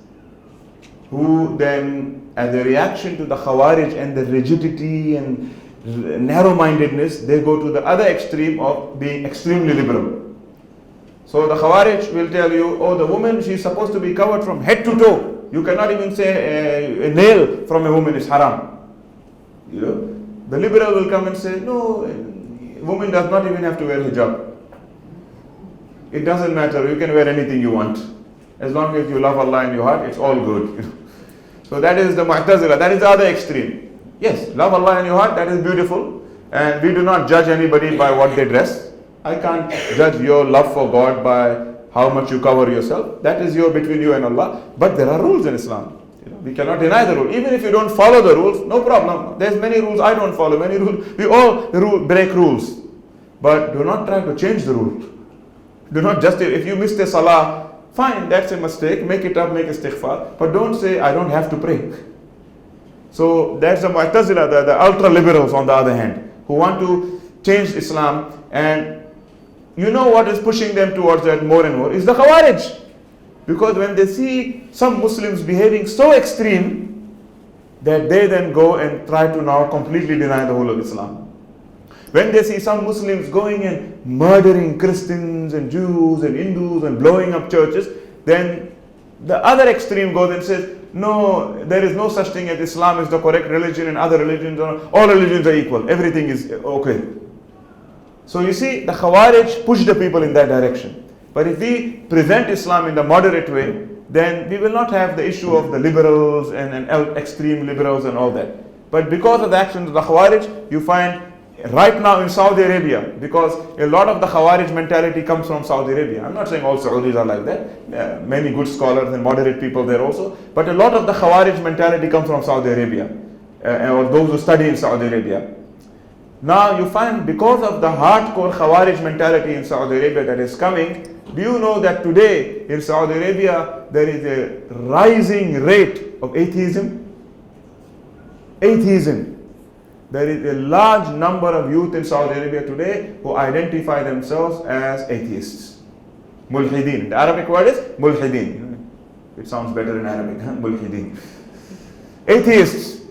who then, as a reaction to the Khawarij and the rigidity and narrow-mindedness, they go to the other extreme of being extremely liberal. So the Khawarij will tell you, oh, the woman, she's supposed to be covered from head to toe. You cannot even say a nail from a woman is haram. You know, the liberal will come and say, no, a woman does not even have to wear hijab. It doesn't matter, you can wear anything you want. As long as you love Allah in your heart, it's all good. You know? So that is the Mu'tazila, that is the other extreme. Yes, love Allah in your heart, that is beautiful. And we do not judge anybody by what they dress. I can't judge your love for God by how much you cover yourself. That is between you and Allah. But there are rules in Islam. You know, we cannot deny the rule. Even if you don't follow the rules, no problem. There's many rules I don't follow. Many rules, we all break rules. But do not try to change the rule. Do not just, if you missed a salah, fine, that's a mistake. Make it up, make istighfar. But don't say, I don't have to pray. So that's the Mu'tazila, the ultra liberals on the other hand, who want to change Islam. And you know what is pushing them towards that more and more is the Khawarij. Because when they see some Muslims behaving so extreme, that they then go and try to now completely deny the whole of Islam. When they see some Muslims going and murdering Christians and Jews and Hindus and blowing up churches, then the other extreme goes and says, no, there is no such thing as Islam is the correct religion and other religions, all religions are equal. Everything is okay. So you see, the Khawarij push the people in that direction. But if we present Islam in the moderate way, then we will not have the issue of the liberals and extreme liberals and all that. But because of the actions of the Khawarij, you find right now in Saudi Arabia, because a lot of the Khawarij mentality comes from Saudi Arabia. I'm not saying all Saudis are like that. Many good scholars and moderate people there also. But a lot of the Khawarij mentality comes from Saudi Arabia, or those who study in Saudi Arabia. Now you find because of the hardcore Khawarij mentality in Saudi Arabia that is coming, do you know that today in Saudi Arabia there is a rising rate of atheism? Atheism. There is a large number of youth in Saudi Arabia today who identify themselves as atheists. Mulhideen. The Arabic word is mulhideen. It sounds better in Arabic, huh? Mulhideen. Atheists.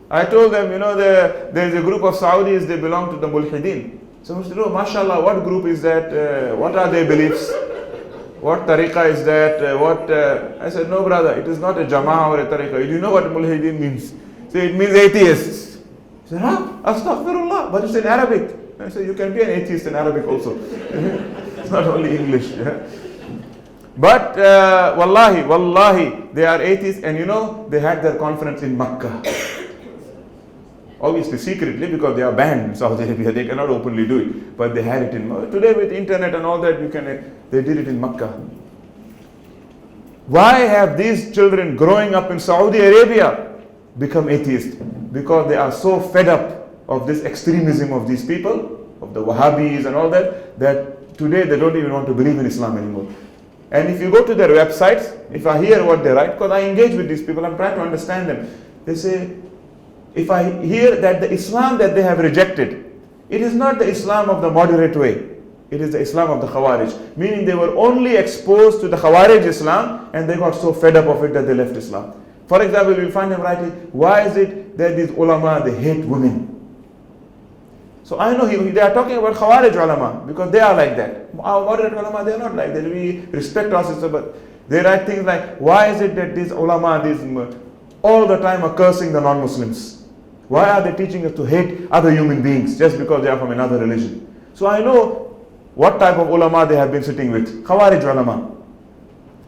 I told them, you know, there is a group of Saudis, they belong to the mulhideen. So I said, oh, mashallah, what group is that? What are their beliefs? What tariqah is that? I said, no brother, it is not a jama'ah or a tariqah. Do you know what mulhideen means? So it means atheists. He said, astaghfirullah, but it's in Arabic. I said, you can be an atheist in Arabic also. It's not only English. Yeah? But wallahi, they are atheists, and you know, they had their conference in Makkah. Obviously secretly, because they are banned in Saudi Arabia, they cannot openly do it. But they had it in Makkah. Today with internet and all that, they did it in Makkah. Why have these children growing up in Saudi Arabia become atheists? Because they are so fed up of this extremism of these people, of the Wahhabis and all that, that today they don't even want to believe in Islam anymore. And if you go to their websites, if I hear what they write, because I engage with these people, I'm trying to understand them. They say, if I hear that the Islam that they have rejected, it is not the Islam of the moderate way. It is the Islam of the Khawarij. Meaning they were only exposed to the Khawarij Islam and they got so fed up of it that they left Islam. For example, you'll find them writing, why is it that these ulama, they hate women? So I know they are talking about Khawarij ulama because they are like that. Our moderate ulama, they are not like that. We respect our sister, but they write things like, why is it that these ulama, all the time are cursing the non-Muslims? Why are they teaching us to hate other human beings just because they are from another religion? So I know what type of ulama they have been sitting with. Khawarij ulama.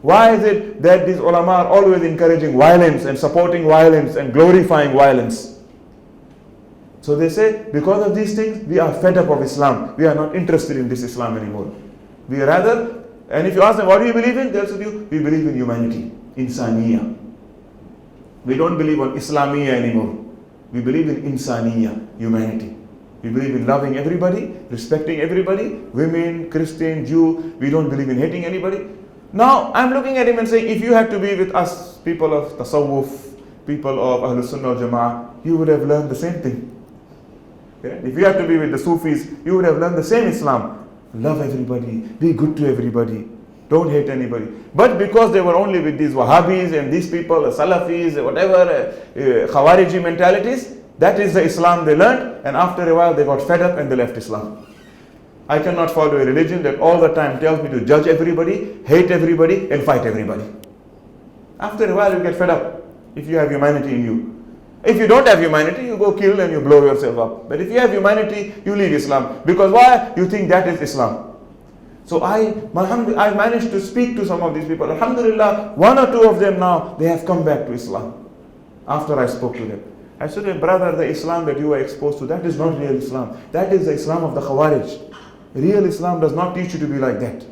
Why is it that these ulama are always encouraging violence and supporting violence and glorifying violence? So they say, because of these things, we are fed up of Islam. We are not interested in this Islam anymore. We rather, and if you ask them, what do you believe in? They'll say to you, we believe in humanity, insaniya. We don't believe on Islamiyya anymore. We believe in insaniya, humanity. We believe in loving everybody, respecting everybody, women, Christian, Jew. We don't believe in hating anybody. Now, I'm looking at him and saying, if you had to be with us, people of tasawwuf, people of Ahlul Sunnah wal Jama'ah, you would have learned the same thing. Okay? If you had to be with the Sufis, you would have learned the same Islam. Love everybody, be good to everybody, don't hate anybody. But because they were only with these Wahhabis and these people, Salafis, whatever, Khawariji mentalities, that is the Islam they learned, and after a while they got fed up and they left Islam. I cannot follow a religion that all the time tells me to judge everybody, hate everybody, and fight everybody. After a while you get fed up if you have humanity in you. If you don't have humanity, you go kill and you blow yourself up. But if you have humanity, you leave Islam. Because why? You think that is Islam. So I managed to speak to some of these people. Alhamdulillah, one or two of them now, they have come back to Islam after I spoke to them. I said, brother, the Islam that you are exposed to, that is not real Islam. That is the Islam of the Khawarij. Real Islam does not teach you to be like that.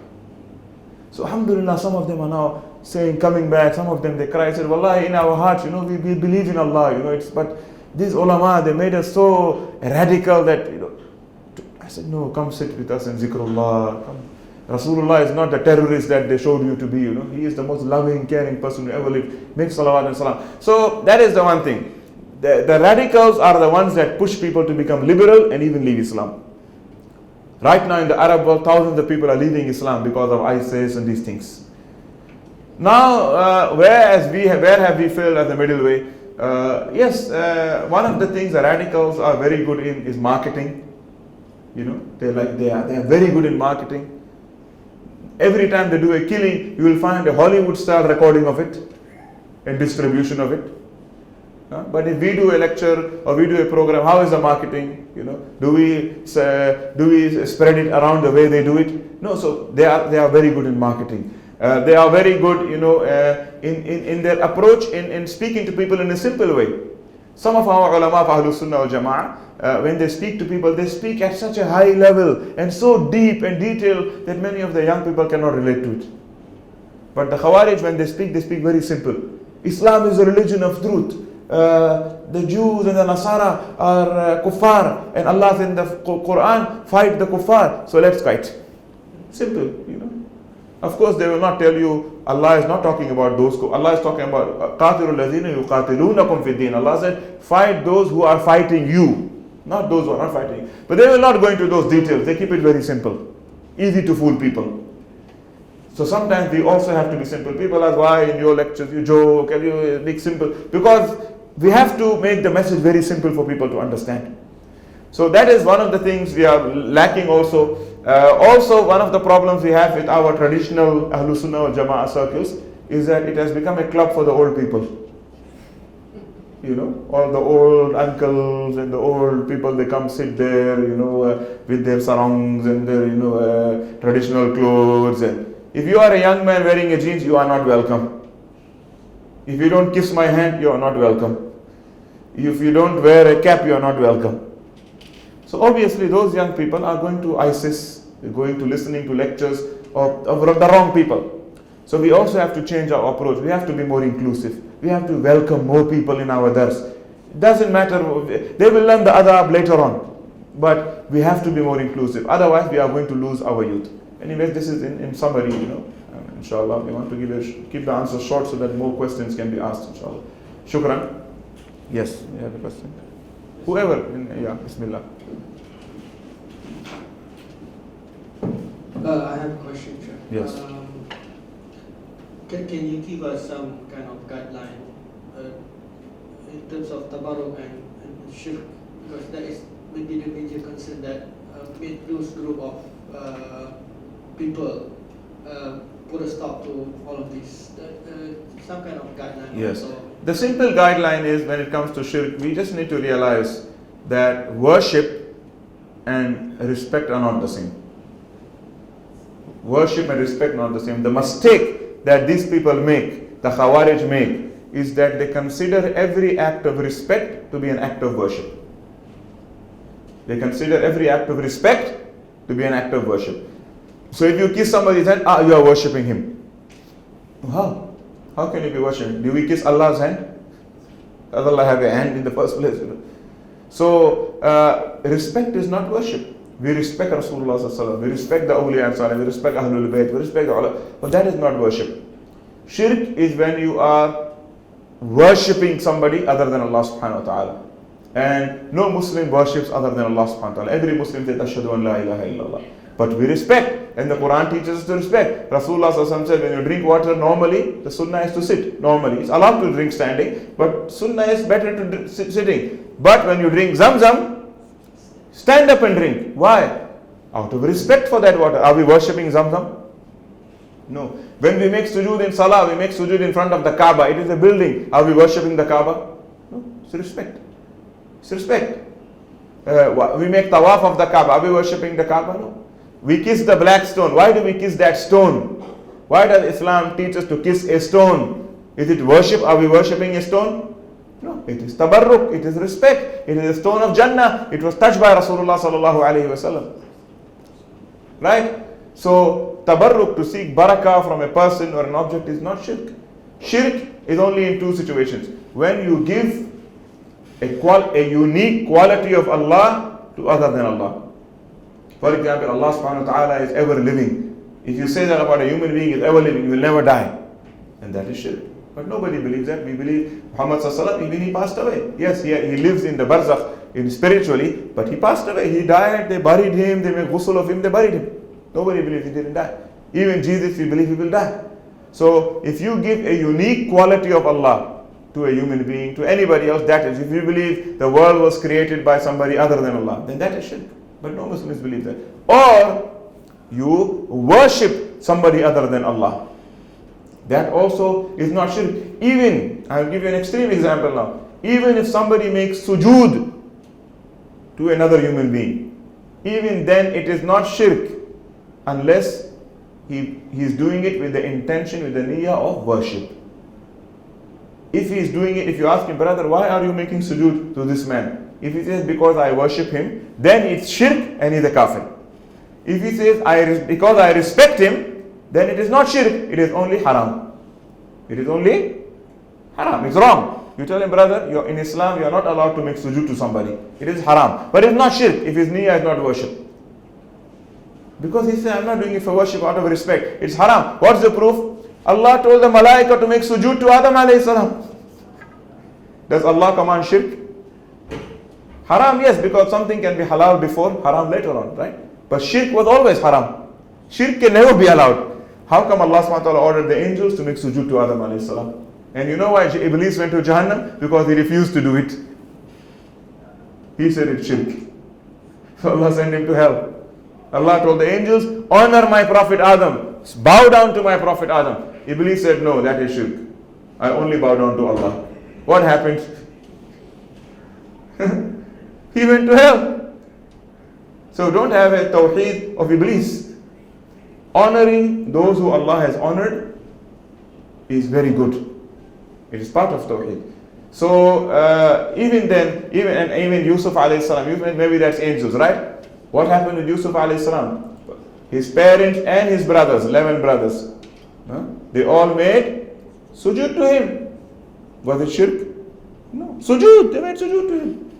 So alhamdulillah, some of them are now saying, coming back, some of them they cry, said, Wallahi, in our hearts, we believe in Allah, but these ulama, they made us so radical that, I said, no, come sit with us in zikrullah. Come. Rasulullah is not the terrorist that they showed you to be, He is the most loving, caring person who ever lived. Make salawat and salam. So that is the one thing. The radicals are the ones that push people to become liberal and even leave Islam. Right now in the Arab world, thousands of people are leaving Islam because of ISIS and these things. Now, where have we failed as the middle way? Yes, one of the things the radicals are very good in is marketing. They are very good in marketing. Every time they do a killing, you will find a Hollywood style recording of it and distribution of it. But if we do a lecture or we do a program, how is the marketing? Do we spread it around the way they do it? No. So they are very good in marketing. They are very good, in their approach in speaking to people in a simple way. Some of our ulama of Ahlul Sunnah wal Jama'ah, when they speak to people, they speak at such a high level and so deep and detailed that many of the young people cannot relate to it. But the Khawarij, when they speak very simple. Islam is a religion of truth. The Jews and the Nasara are kuffar, and Allah in the Quran, fight the kuffar, so let's fight. Simple, Of course, they will not tell you, Allah is not talking about those, Allah is talking about قَاتِلُوا الَّذِينَ يُقَاتِلُونَكُمْ فِي الدِّينِ. Allah said, fight those who are fighting you, not those who are not fighting. But they will not go into those details, they keep it very simple, easy to fool people. So sometimes we also have to be simple. People ask, why in your lectures you joke, and you make simple? Because we have to make the message very simple for people to understand. So that is one of the things we are lacking also. Also, one of the problems we have with our traditional Ahlul Sunnah wal Jama'ah circles is that it has become a club for the old people. All the old uncles and the old people, they come sit there, with their sarongs and their, traditional clothes. And if you are a young man wearing a jeans, you are not welcome. If you don't kiss my hand, you are not welcome. If you don't wear a cap, you are not welcome. So obviously those young people are going to ISIS, they're going to listening to lectures of the wrong people. So we also have to change our approach. We have to be more inclusive. We have to welcome more people in our dars. It doesn't matter, they will learn the adab later on. But we have to be more inclusive. Otherwise we are going to lose our youth. Anyways, this is in summary, inshallah. We want to keep the answers short so that more questions can be asked, inshallah. Shukran. Yes, you have a question? Whoever, Bismillah. I have a question, Shaykh. Yes. Can you give us some kind of guideline in terms of tabarruk and shirk? Because that is maybe the major concern that made those group of people put a stop to all of this. Some kind of guideline. Yes. Also. The simple guideline is, when it comes to shirk, we just need to realize that worship and respect are not the same. Worship and respect are not the same. The mistake that these people make, the Khawarij make, is that they consider every act of respect to be an act of worship. They consider every act of respect to be an act of worship. So if you kiss somebody's hand, you are worshipping him. How? How can you be worshipping? Do we kiss Allah's hand? Does Allah have a hand in the first place? So respect is not worship. We respect Rasulullah sallallahu alaihi wasallam, we respect the awliya and salih, we respect Ahlul Bayt, we respect the ulama, but that is not worship. Shirk is when you are worshipping somebody other than Allah subhanahu wa ta'ala. And no Muslim worships other than Allah subhanahu wa ta'ala. Every Muslim says, Ashhadu an la ilaha illallah. But we respect, and the Quran teaches us to respect. Rasulullah sallallahu alaihi wasallam said, when you drink water normally, the sunnah is to sit normally. It's allowed to drink standing, but sunnah is better to sitting. But when you drink Zamzam, stand up and drink. Why? Out of respect for that water. Are we worshipping Zamzam? No. When we make sujood in Salah, we make sujood in front of the Kaaba. It is a building. Are we worshipping the Kaaba? No. It's respect. It's respect. We make tawaf of the Kaaba. Are we worshipping the Kaaba? No. We kiss the black stone. Why do we kiss that stone? Why does Islam teach us to kiss a stone? Is it worship? Are we worshipping a stone? No. It is tabarruk. It is respect. It is a stone of Jannah. It was touched by Rasulullah sallallahu alaihi wasallam. Right? So, tabarruk, to seek barakah from a person or an object, is not shirk. Shirk is only in two situations. When you give a unique quality of Allah to other than Allah. For example, Allah subhanahu wa ta'ala is ever living. If you say that about a human being is ever living, he will never die. And that is shirk. But nobody believes that. We believe Muhammad sallallahu alaihi wasallam, even he passed away. Yes, he lives in the barzakh, spiritually, but he passed away. He died, they buried him, they made ghusl of him, they buried him. Nobody believes he didn't die. Even Jesus, we believe he will die. So, if you give a unique quality of Allah to a human being, to anybody else, that is, if you believe the world was created by somebody other than Allah, then that is shirk. But no Muslims believe that. Or you worship somebody other than Allah. That also is not shirk. Even, I'll give you an extreme example now. Even if somebody makes sujood to another human being, even then it is not shirk unless he is doing it with the intention, with the niyyah of worship. If he is doing it, if you ask him, brother, why are you making sujood to this man? If he says, because I worship him, then it's shirk and he's a kafir. If he says, because I respect him, then it is not shirk, it is only haram. It is only haram, it's wrong. You tell him, brother, you're in Islam, you are not allowed to make sujood to somebody. It is haram. But it's not shirk if his niyyah is not worship. Because he said, I'm not doing it for worship out of respect. It's haram. What's the proof? Allah told the malaika to make sujood to Adam alayhi salam. Does Allah command shirk? Haram, yes, because something can be halal before, haram later on, right? But shirk was always haram. Shirk can never be allowed. How come Allah subhanahu wa ta'ala ordered the angels to make sujood to Adam alayhi salam? And you know why Iblis went to Jahannam? Because he refused to do it. He said it's shirk. So Allah sent him to hell. Allah told the angels, honor my Prophet Adam. Bow down to my Prophet Adam. Iblis said, no, that is shirk. I only bow down to Allah. What happened? He went to hell. So don't have a tawheed of Iblis. Honoring those who Allah has honored is very good. It is part of tawheed. So even then, even Yusuf alayhi salam, maybe that's angels, right? What happened with Yusuf alayhi salam? His parents and his brothers, 11 brothers, they all made sujood to him. Was it shirk? No. Sujood, they made sujood to him.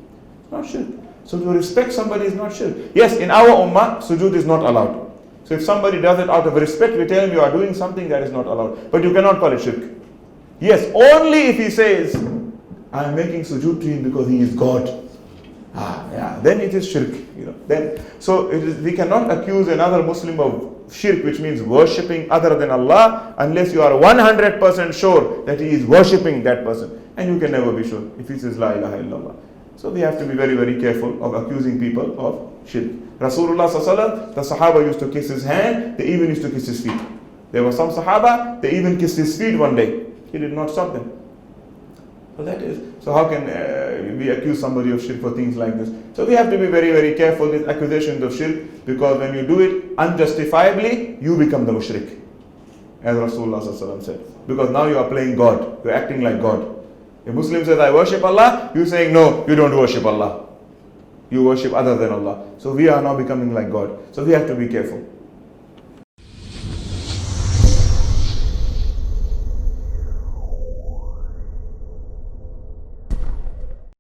Not shirk. So to respect somebody is not shirk. Yes, in our ummah, sujood is not allowed. So if somebody does it out of respect, we tell him you are doing something that is not allowed. But you cannot call it shirk. Yes, only if he says, I am making sujood to him because he is God. Then it is shirk. We cannot accuse another Muslim of shirk, which means worshipping other than Allah, unless you are 100% sure that he is worshipping that person. And you can never be sure if he says La ilaha illallah. So we have to be very, very careful of accusing people of shirk. Rasulullah sallallahu alaihi wasallam, the Sahaba used to kiss his hand, they even used to kiss his feet. There were some Sahaba, they even kissed his feet one day. He did not stop them. So how can we accuse somebody of shirk for things like this? So we have to be very, very careful with accusations of shirk, because when you do it unjustifiably, you become the mushrik, as Rasulullah sallallahu alaihi wasallam said. Because now you are playing God, you are acting like God. A Muslim says, I worship Allah, you saying, no, you don't worship Allah. You worship other than Allah. So we are now becoming like God. So we have to be careful.